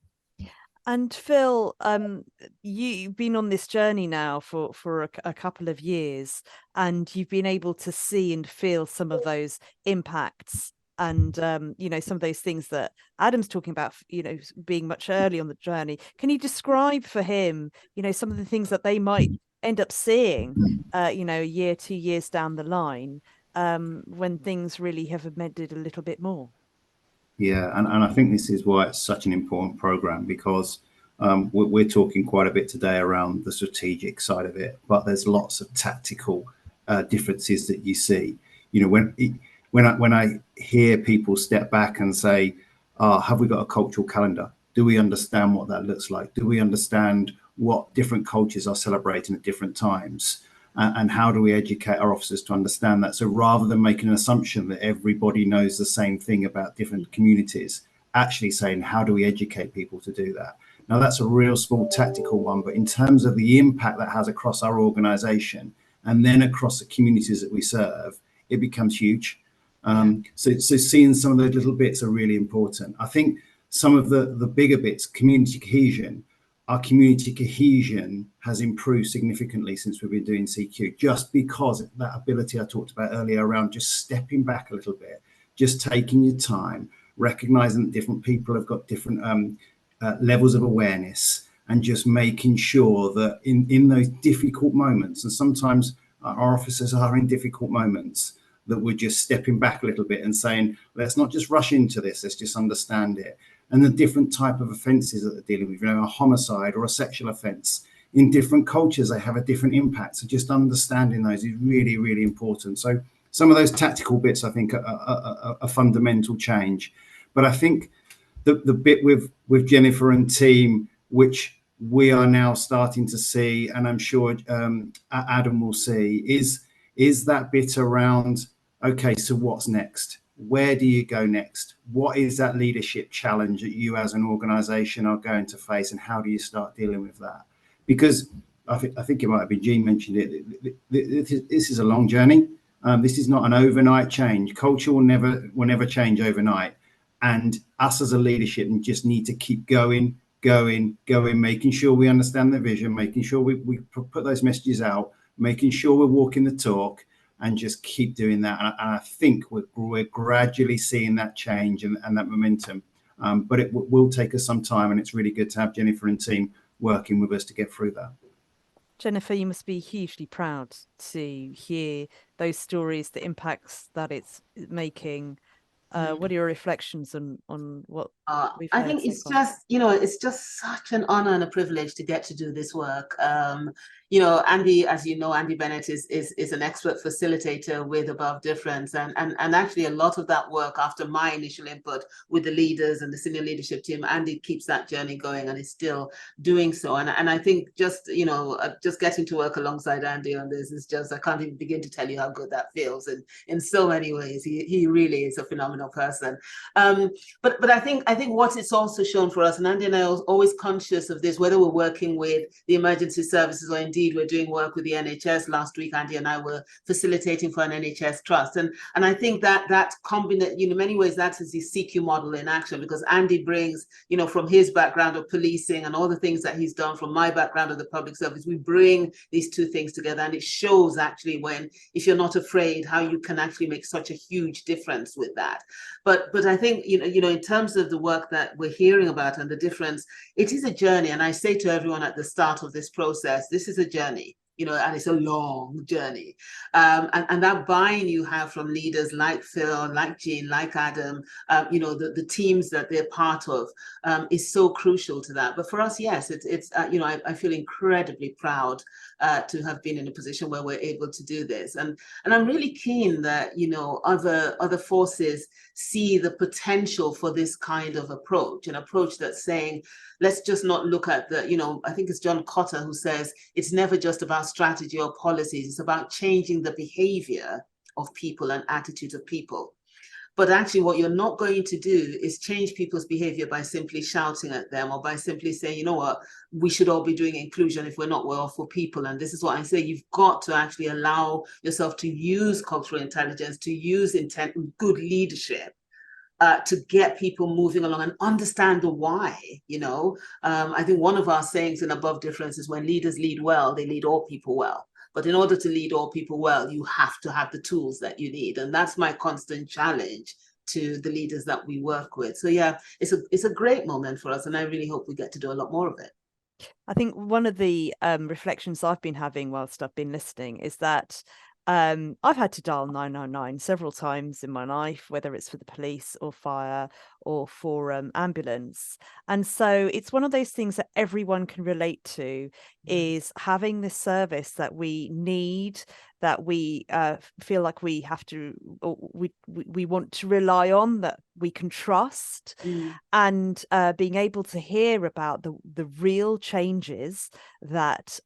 And Phil, you've been on this journey now for a couple of years, and you've been able to see and feel some of those impacts and, you know, some of those things that Adam's talking about, you know, being much early on the journey. Can you describe for him, you know, some of the things that they might end up seeing, you know, a year, 2 years down the line, when things really have amended a little bit more? Yeah, and I think this is why it's such an important program, because we're talking quite a bit today around the strategic side of it, but there's lots of tactical differences that you see. You know, when I hear people step back and say, have we got a cultural calendar? Do we understand what that looks like? Do we understand what different cultures are celebrating at different times? And how do we educate our officers to understand that? So rather than making an assumption that everybody knows the same thing about different communities, actually saying, how do we educate people to do that? Now, that's a real small tactical one, but in terms of the impact that has across our organisation and then across the communities that we serve, it becomes huge. So seeing some of those little bits are really important. I think some of the bigger bits, community cohesion, our community cohesion has improved significantly since we've been doing CQ, just because that ability I talked about earlier around just stepping back a little bit, just taking your time, recognizing that different people have got different levels of awareness, and just making sure that in those difficult moments, and sometimes our officers are in difficult moments, that we're just stepping back a little bit and saying, let's not just rush into this, let's just understand it. And the different type of offences that they're dealing with, a homicide or a sexual offence, in different cultures, they have a different impact. So just understanding those is really, really important. So some of those tactical bits, I think, are a fundamental change. But I think the bit with Jennifer and team, which we are now starting to see, and I'm sure Adam will see, is that bit around, okay, so what's next? Where do you go next? What is that leadership challenge that you as an organisation are going to face, and how do you start dealing with that? Because I think it might have been Jean mentioned it. This is a long journey. This is not an overnight change. Culture will never change overnight. And us as a leadership just need to keep going, making sure we understand the vision, making sure we put those messages out, making sure we're walking the talk, and just keep doing that. And I think we're gradually seeing that change and that momentum. But it will take us some time, and it's really good to have Jennifer and team working with us to get through that. Jennifer, you must be hugely proud to hear those stories, the impacts that it's making. What are your reflections on what we've heard? I think it's just, it's just such an honor and a privilege to get to do this work. Andy, as you know, Andy Bennett is an expert facilitator with Above Difference, and actually a lot of that work, after my initial input with the leaders and the senior leadership team, Andy keeps that journey going and is still doing so. And I think just getting to work alongside Andy on this is just, I can't even begin to tell you how good that feels in so many ways. He really is a phenomenal person. But I think what it's also shown for us, and Andy and I are always conscious of this, whether we're working with the emergency services or indeed we're doing work with the NHS. Last week, Andy and I were facilitating for an NHS trust. And I think that combination, in many ways, that is the CQ model in action, because Andy brings, from his background of policing and all the things that he's done, from my background of the public service, we bring these two things together. And it shows actually if you're not afraid, how you can actually make such a huge difference with that. But I think, in terms of the work that we're hearing about and the difference, it is a journey. And I say to everyone at the start of this process, this is a journey, and it's a long journey. And that buy-in you have from leaders like Phil, like Jean, like Adam, the teams that they're part of is so crucial to that. But for us, yes, it's I feel incredibly proud to have been in a position where we're able to do this. And I'm really keen that, other forces see the potential for this kind of approach, an approach that's saying, let's just not look at I think it's John Cotter who says, it's never just about strategy or policies, it's about changing the behavior of people and attitudes of people. But actually what you're not going to do is change people's behavior by simply shouting at them, or by simply saying, you know what, we should all be doing inclusion if we're not well for people. And this is what I say, you've got to actually allow yourself to use cultural intelligence, to use good leadership, to get people moving along and understand the why. I think one of our sayings in Above Difference is, when leaders lead well, they lead all people well. But in order to lead all people well, you have to have the tools that you need. And that's my constant challenge to the leaders that we work with. So yeah, it's a great moment for us, and I really hope we get to do a lot more of it. I think one of the reflections I've been having whilst I've been listening is that I've had to dial 999 several times in my life, whether it's for the police or fire or for ambulance. And so it's one of those things that everyone can relate to, is having this service that we need, that we feel like we have to, or we want to rely on, that we can trust, Mm. and being able to hear about the real changes that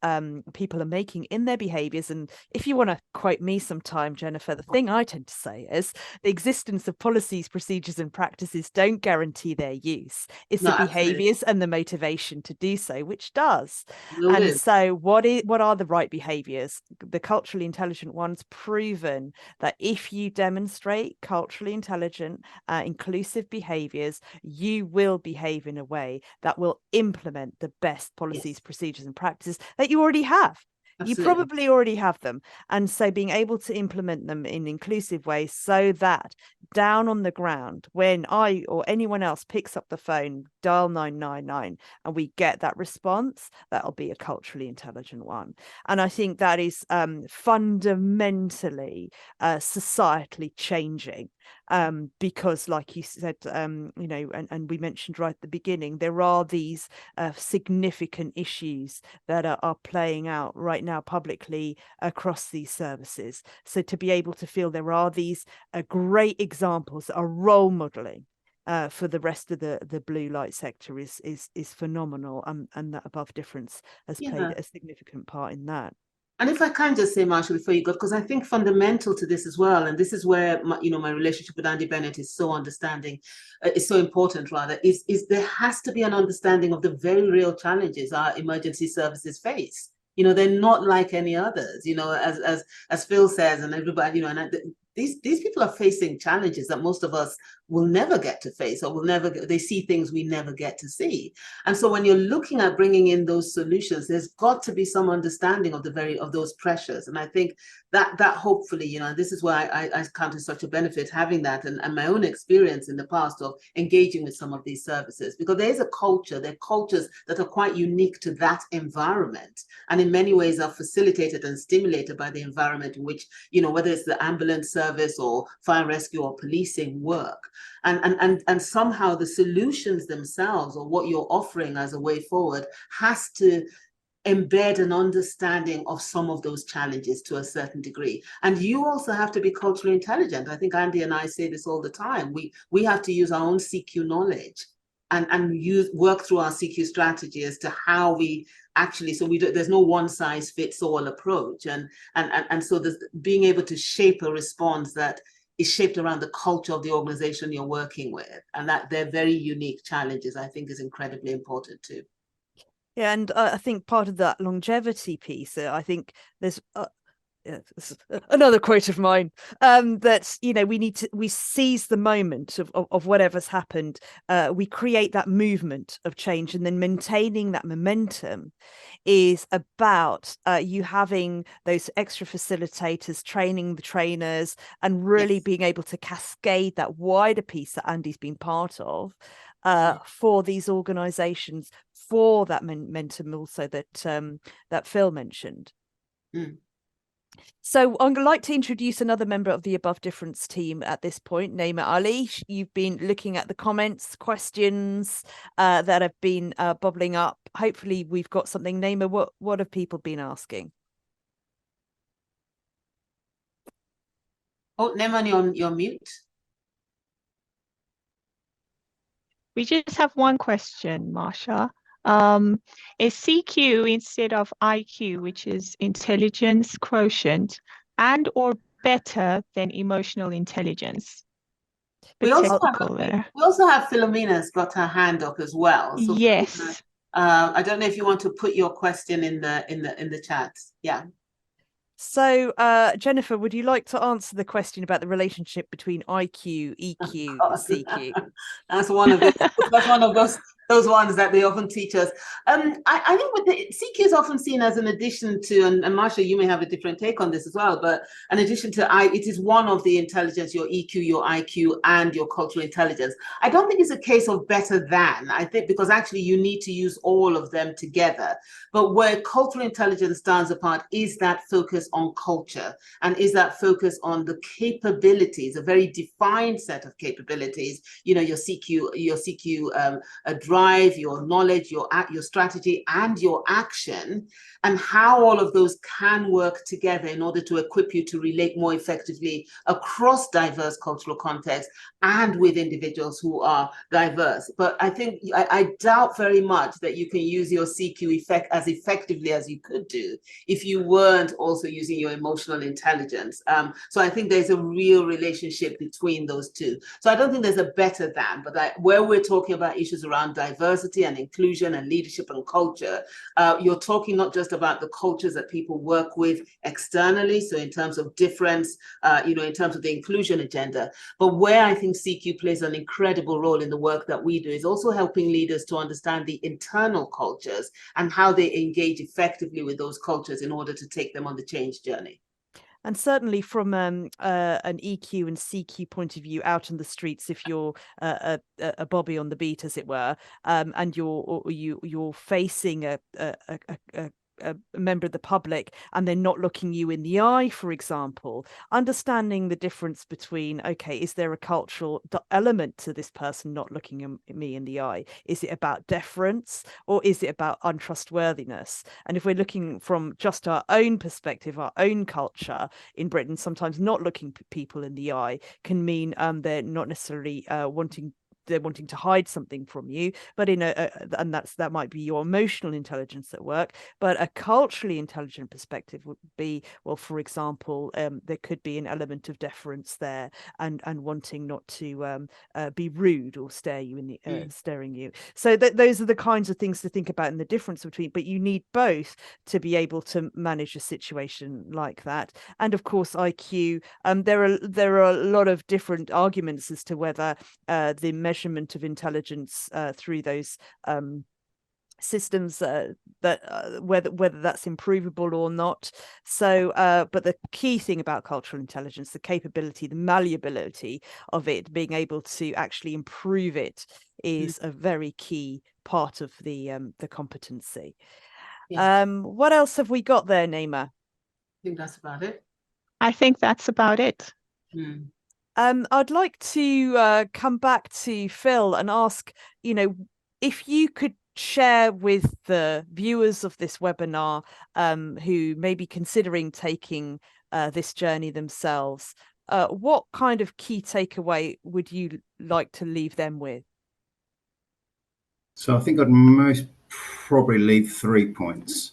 people are making in their behaviors. And if you want to quote me sometime, Jennifer, the thing I tend to say is the existence of policies, procedures and practices don't guarantee their use. It's No, the absolutely. behaviors and the motivation to do so which does. Will And do. so what are the right behaviors? The culturally intelligent ones proven that if you demonstrate culturally intelligent, inclusive behaviors, you will behave in a way that will implement the best policies, Yes. procedures and practices that you already have. Absolutely. You probably already have them. And so being able to implement them in inclusive ways so that down on the ground, when I or anyone else picks up the phone, dial 999, and we get that response, that'll be a culturally intelligent one. And I think that is fundamentally societally changing. Because like you said, you know, and we mentioned right at the beginning, there are these significant issues that are playing out right now publicly across these services. So to be able to feel there are these great examples that are role modeling for the rest of the blue light sector is phenomenal, and that above difference has played a significant part in that. And if I can just say, Marsha, before you go, because I think fundamental to this as well, and this is where my relationship with Andy Bennett is so understanding, is so important rather, is there has to be an understanding of the very real challenges our emergency services face. You know, they're not like any others. You know, as Phil says, and everybody, you know, and these people are facing challenges that most of us will never get to face, or they see things we never get to see. And so when you're looking at bringing in those solutions, there's got to be some understanding of those pressures. And I think that hopefully, you know, this is why I count as such a benefit having that, and my own experience in the past of engaging with some of these services, because there is a culture, there are cultures that are quite unique to that environment, and in many ways are facilitated and stimulated by the environment in which, you know, whether it's the ambulance service or fire and rescue or policing work. And somehow the solutions themselves, or what you're offering as a way forward, has to embed an understanding of some of those challenges to a certain degree. And you also have to be culturally intelligent. I think Andy and I say this all the time. We have to use our own CQ knowledge and work through our CQ strategy as to how we actually, so there's no one size fits all approach. And so there's being able to shape a response that is shaped around the culture of the organization you're working with, and that they're very unique challenges, I think is incredibly important too. Yeah, and I think part of that longevity piece, I think there's another quote of mine, that, you know, we seize the moment of whatever's happened. We create that movement of change, and then maintaining that momentum is about you having those extra facilitators, training the trainers, and really being able to cascade that wider piece that Andy's been part of for these organizations, for that momentum also that Phil mentioned. Mm. So I'm like to introduce another member of the Above Difference team at this point, Naima Ali. You've been looking at the comments, questions that have been bubbling up. Hopefully we've got something. Naima, what have people been asking? Oh, Naima, you're mute. We just have one question, Marsha. Is CQ instead of IQ, which is intelligence quotient, and or better than emotional intelligence? We also have Philomena's got her hand up as well. So yes. I don't know if you want to put your question in the chat. Yeah. So, Jennifer, would you like to answer the question about the relationship between IQ, EQ, and CQ? That's one of those ones that they often teach us. I think with the CQ is often seen as an addition to, and Marsha, you may have a different take on this as well, but an addition to it is one of the intelligence, your EQ, your IQ, and your cultural intelligence. I don't think it's a case of better than. I think because actually you need to use all of them together. But where cultural intelligence stands apart is that focus on culture, and is that focus on the capabilities, a very defined set of capabilities. You know, your CQ drive, your knowledge, your strategy, and your action, and how all of those can work together in order to equip you to relate more effectively across diverse cultural contexts and with individuals who are diverse. But I think I doubt very much that you can use your CQ effect as effectively as you could do if you weren't also using your emotional intelligence. So I think there's a real relationship between those two. So I don't think there's a better than, but where we're talking about issues around diversity and inclusion and leadership and culture, you're talking not just about the cultures that people work with externally, so in terms of difference, in terms of the inclusion agenda, but where I think CQ plays an incredible role in the work that we do is also helping leaders to understand the internal cultures and how they engage effectively with those cultures in order to take them on the change journey. And certainly from an EQ and CQ point of view, out on the streets, if you're a Bobby on the beat, as it were, and you're facing a member of the public and they're not looking you in the eye, for example, understanding the difference between, okay, is there a cultural element to this person not looking me in the eye? Is it about deference or is it about untrustworthiness? And if we're looking from just our own perspective, our own culture in Britain, sometimes not looking people in the eye can mean they're not necessarily wanting to hide something from you, but and that might be your emotional intelligence at work. But a culturally intelligent perspective would be, well, for example, there could be an element of deference there and wanting not to be rude or staring you. So those are the kinds of things to think about in the difference between, but you need both to be able to manage a situation like that. And of course, IQ, there are a lot of different arguments as to whether the measurement of intelligence through those systems whether that's improvable or not. So but the key thing about cultural intelligence, the capability, the malleability of it, being able to actually improve it, is a very key part of the competency. What else have we got there, Naima? I think that's about it. I think that's about it. I'd like to come back to Phil and ask, if you could share with the viewers of this webinar who may be considering taking this journey themselves, what kind of key takeaway would you like to leave them with? So I think I'd most probably leave 3 points.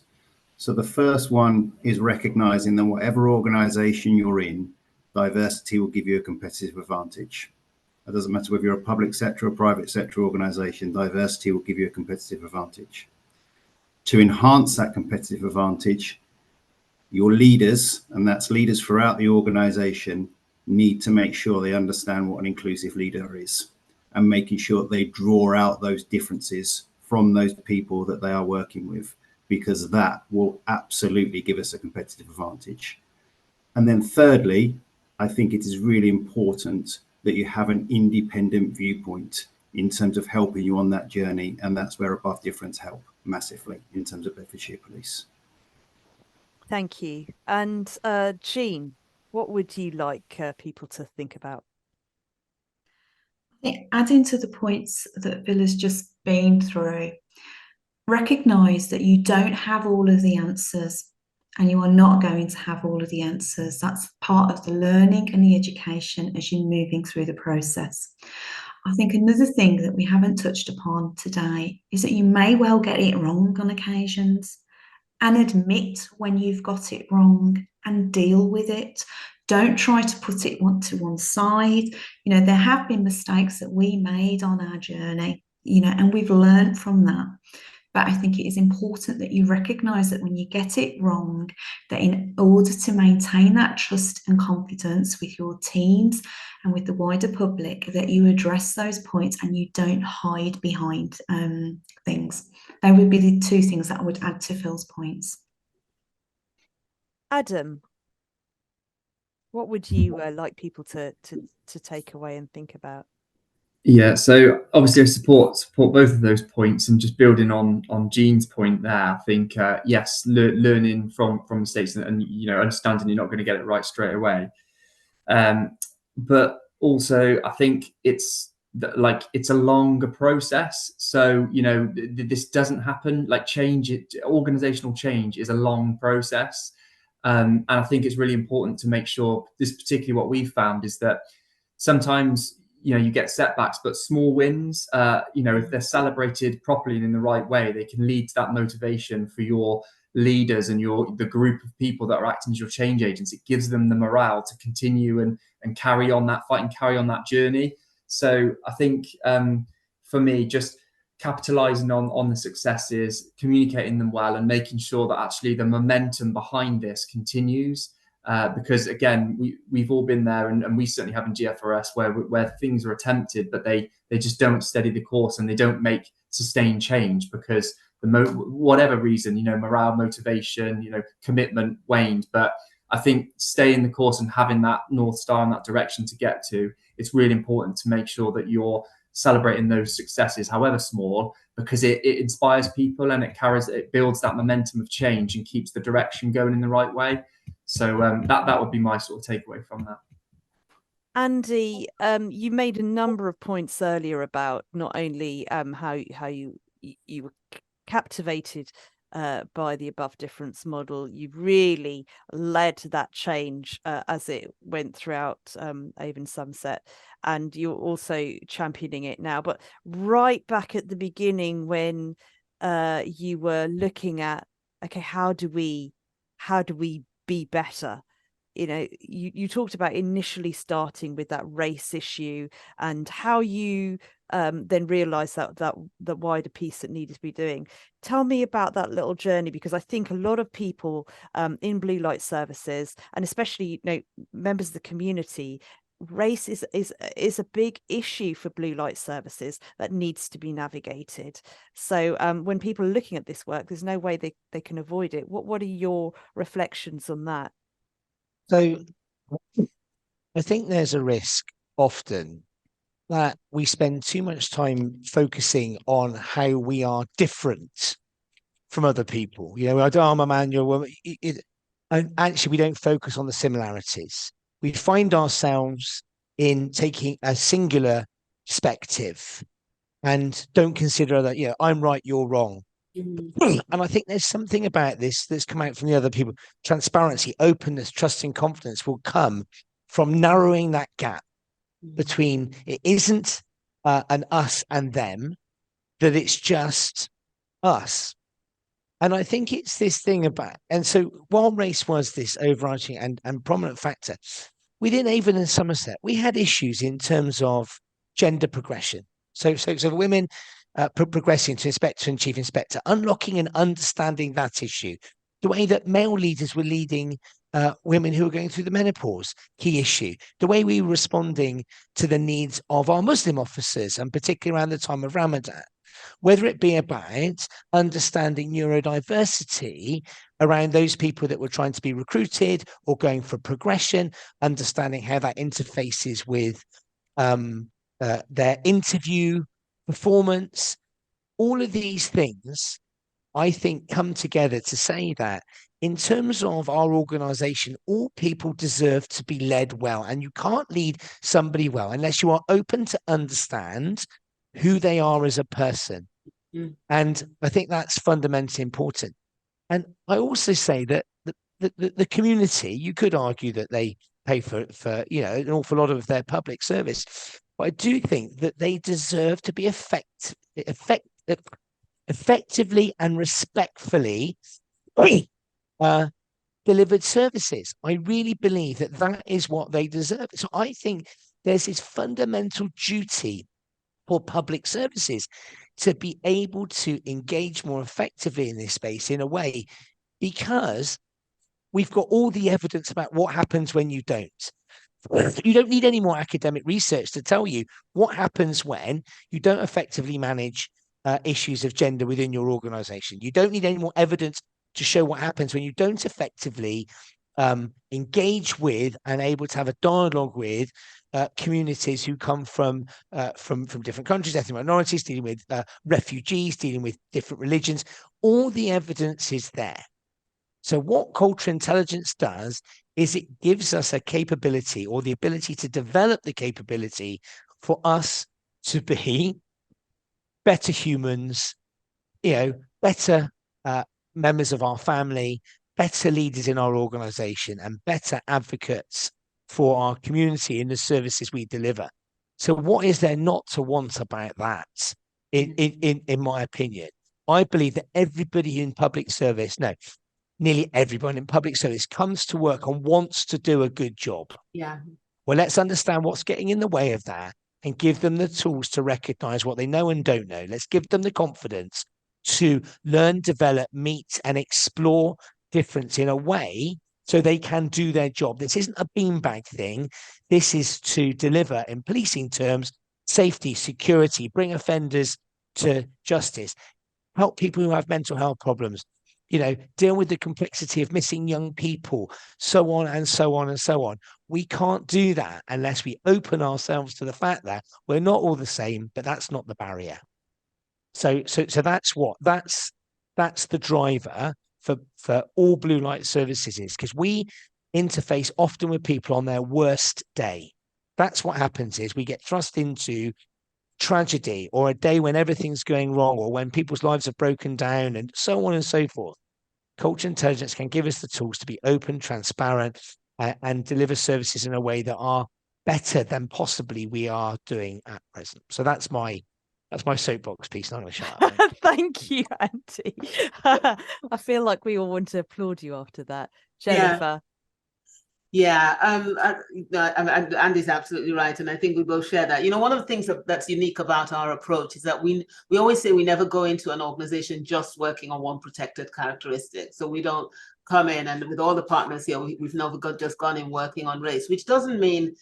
So the first one is recognizing that whatever organization you're in, diversity will give you a competitive advantage. It doesn't matter whether you're a public sector or private sector organization, diversity will give you a competitive advantage. To enhance that competitive advantage, your leaders, and that's leaders throughout the organization, need to make sure they understand what an inclusive leader is and making sure they draw out those differences from those people that they are working with, because that will absolutely give us a competitive advantage. And then thirdly, I think it is really important that you have an independent viewpoint in terms of helping you on that journey. And that's where Above Difference help massively in terms of Bedfordshire Police. Thank you. And Jean, what would you like people to think about? I think adding to the points that Phil has just been through, recognise that you don't have all of the answers and you are not going to have all of the answers. That's part of the learning and the education as you're moving through the process. I think another thing that we haven't touched upon today is that you may well get it wrong on occasions, and admit when you've got it wrong and deal with it. Don't try to put it to one side. There have been mistakes that we made on our journey, and we've learned from that. But I think it is important that you recognise that when you get it wrong, that in order to maintain that trust and confidence with your teams and with the wider public, that you address those points and you don't hide behind things. They would be the 2 things that I would add to Phil's points. Adam, what would you like people to take away and think about? Yeah, so obviously I support both of those points, and just building on Jean's point there, I think yes, learning from mistakes and understanding you're not going to get it right straight away, but also I think it's like it's a longer process. So, you know, this doesn't happen like organizational change is a long process. And I think it's really important to make sure this, particularly what we've found, is that sometimes, you know, you get setbacks, but small wins, you know, if they're celebrated properly and in the right way, they can lead to that motivation for your leaders and the group of people that are acting as your change agents. It gives them the morale to continue and carry on that fight and carry on that journey. So I think for me, just capitalizing on the successes, communicating them well, and making sure that actually the momentum behind this continues. Because again, we've all been there, and we certainly have in GFRS where things are attempted, but they just don't steady the course and they don't make sustained change because whatever reason, you know, morale, motivation, you know, commitment waned. But I think staying the course and having that North Star in that direction to get to, it's really important to make sure that you're celebrating those successes, however small, because it inspires people and it builds that momentum of change and keeps the direction going in the right way. So that would be my sort of takeaway from that. Andy, you made a number of points earlier about not only how you were captivated by the above difference model. You really led that change as it went throughout Avon Somerset, and you're also championing it now. But right back at the beginning, when you were looking at, okay, how do we be better? You know, you talked about initially starting with that race issue and how you then realized that the wider piece that needed to be doing. Tell me about that little journey, because I think a lot of people in blue light services, and especially, you know, members of the community, race is a big issue for blue light services that needs to be navigated. So when people are looking at this work, there's no way they can avoid it. What are your reflections on that? So I think there's a risk often that we spend too much time focusing on how we are different from other people. You know, I'm a man, you're a woman. And actually, we don't focus on the similarities. We find ourselves in taking a singular perspective and don't consider that, you know, I'm right, you're wrong. And I think there's something about this that's come out from the other people. Transparency, openness, trust, and confidence will come from narrowing that gap between it isn't an us and them, that it's just us. And I think it's this thing about, and so while race was this overarching and prominent factor, within Avon and Somerset, we had issues in terms of gender progression. So women progressing to inspector and chief inspector, unlocking and understanding that issue, the way that male leaders were leading women who were going through the menopause, key issue, the way we were responding to the needs of our Muslim officers, and particularly around the time of Ramadan, whether it be about understanding neurodiversity around those people that were trying to be recruited or going for progression, understanding how that interfaces with their interview performance. All of these things, I think, come together to say that in terms of our organization, all people deserve to be led well. And you can't lead somebody well unless you are open to understand who they are as a person. And I think that's fundamentally important. And I also say that the community, you could argue that they pay for you know, an awful lot of their public service. But I do think that they deserve to be effectively and respectfully delivered services. I really believe that that is what they deserve. So I think there's this fundamental duty for public services to be able to engage more effectively in this space in a way, because we've got all the evidence about what happens when you don't. You don't need any more academic research to tell you what happens when you don't effectively manage issues of gender within your organization. You don't need any more evidence to show what happens when you don't effectively engage with and able to have a dialogue with communities who come from different countries, ethnic minorities, dealing with refugees, dealing with different religions. All the evidence is there. So what cultural intelligence does is it gives us a capability, or the ability to develop the capability for us to be better humans, better members of our family, better leaders in our organization, and better advocates for our community in the services we deliver. So what is there not to want about that, in my opinion? I believe that everybody in public service, nearly everyone in public service comes to work and wants to do a good job. Yeah. Well, let's understand what's getting in the way of that and give them the tools to recognize what they know and don't know. Let's give them the confidence to learn, develop, meet, and explore difference in a way so they can do their job. This isn't a beanbag thing. This is to deliver, in policing terms, safety, security, bring offenders to justice, help people who have mental health problems, deal with the complexity of missing young people, so on and so on and so on. We can't do that unless we open ourselves to the fact that we're not all the same, but that's not the barrier. So that's the driver for all blue light services, is because we interface often with people on their worst day. That's what happens, is we get thrust into tragedy, or a day when everything's going wrong, or when people's lives have broken down, and so on and so forth. Culture intelligence can give us the tools to be open, transparent, and deliver services in a way that are better than possibly we are doing at present. So that's my soapbox piece. I'm going to shut up. Thank you, Andy. I feel like we all want to applaud you after that. Jennifer. Yeah, Andy's absolutely right, and I think we both share that. One of the things that's unique about our approach is that we always say we never go into an organization just working on one protected characteristic. So we don't come in, and with all the partners here, we've never just gone in working on race, which doesn't mean,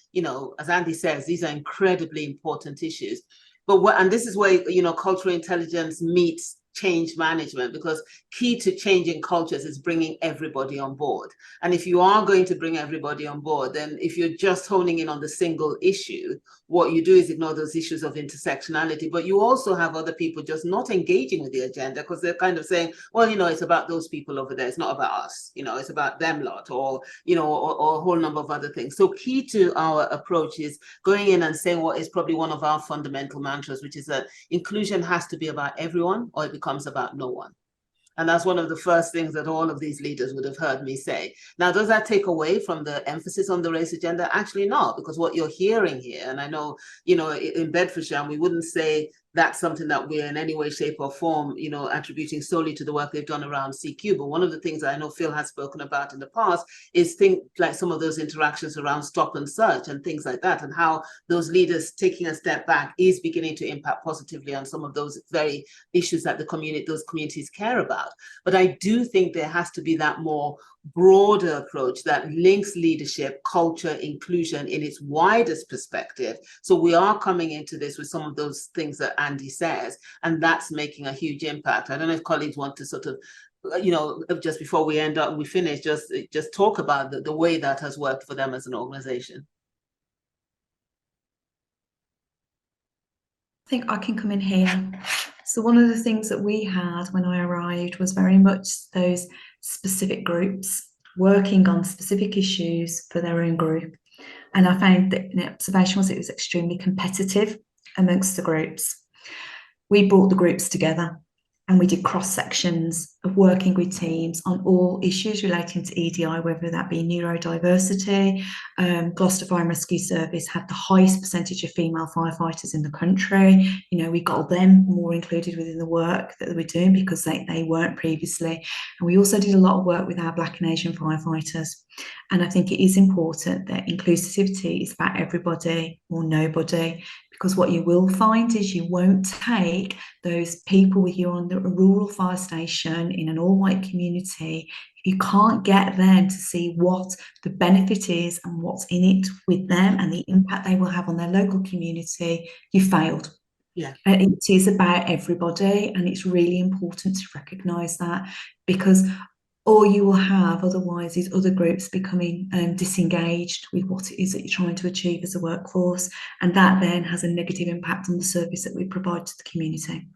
as Andy says, these are incredibly important issues. But this is where, cultural intelligence meets change management, because key to changing cultures is bringing everybody on board. And if you are going to bring everybody on board, then if you're just honing in on the single issue, what you do is ignore those issues of intersectionality. But you also have other people just not engaging with the agenda, because they're kind of saying, well, it's about those people over there, it's not about us, it's about them lot, or a whole number of other things. So key to our approach is going in and saying what is probably one of our fundamental mantras, which is that inclusion has to be about everyone, or it becomes about no one. And that's one of the first things that all of these leaders would have heard me say. Now, does that take away from the emphasis on the race agenda? Actually, no, because what you're hearing here, and I know, in Bedfordshire, we wouldn't say that's something that we're in any way, shape, or form, attributing solely to the work they've done around CQ. But one of the things that I know Phil has spoken about in the past is things like some of those interactions around stop and search and things like that, and how those leaders taking a step back is beginning to impact positively on some of those very issues that those communities care about. But I do think there has to be that more broader approach that links leadership, culture, inclusion in its widest perspective. So we are coming into this with some of those things that Andy says, and that's making a huge impact. I don't know if colleagues want to sort of, just before we finish, just talk about the way that has worked for them as an organization. I think I can come in here. So one of the things that we had when I arrived was very much those specific groups working on specific issues for their own group. And I found that the observation was it was extremely competitive amongst the groups. We brought the groups together and we did cross sections of working with teams on all issues relating to EDI, whether that be neurodiversity. Gloucester Fire and Rescue Service had the highest percentage of female firefighters in the country. We got them more included within the work that we're doing because they weren't previously. And we also did a lot of work with our Black and Asian firefighters. And I think it is important that inclusivity is about everybody or nobody, because what you will find is you won't take those people with you on a rural fire station in an all-white community. If you can't get them to see what the benefit is and what's in it with them and the impact they will have on their local community, you failed. Yeah. It is about everybody, and it's really important to recognise that, because all you will have otherwise is other groups becoming disengaged with what it is that you're trying to achieve as a workforce, and that then has a negative impact on the service that we provide to the community.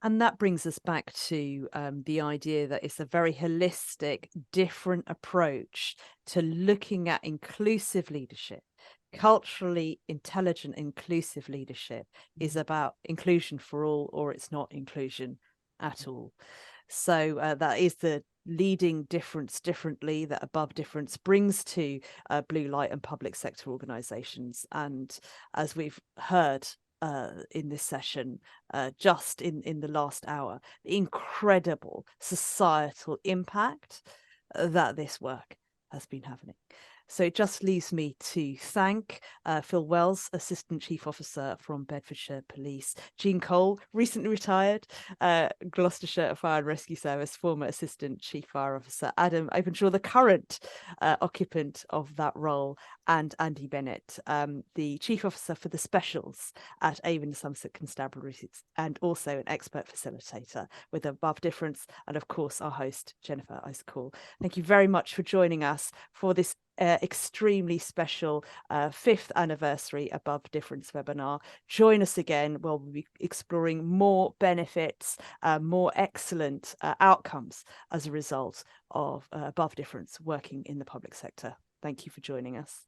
And that brings us back to the idea that it's a very holistic, different approach to looking at inclusive leadership, culturally intelligent, inclusive leadership is about inclusion for all, or it's not inclusion at all. So that is the leading difference differently that Above Difference brings to blue light and public sector organisations. And as we've heard in this session, just in the last hour, the incredible societal impact that this work has been having. So it just leaves me to thank Phil Wells, Assistant Chief Officer from Bedfordshire Police, Jean Cole, recently retired, Gloucestershire Fire and Rescue Service, former Assistant Chief Fire Officer, Adam Openshaw, the current occupant of that role, and Andy Bennett, the Chief Officer for the Specials at Avon and Somerset Constabulary, and also an expert facilitator with Above Difference, and of course our host, Jennifer Izekor. Thank you very much for joining us for this extremely special 5th anniversary Above Difference webinar. Join us again where we'll be exploring more benefits, more excellent outcomes as a result of Above Difference working in the public sector. Thank you for joining us.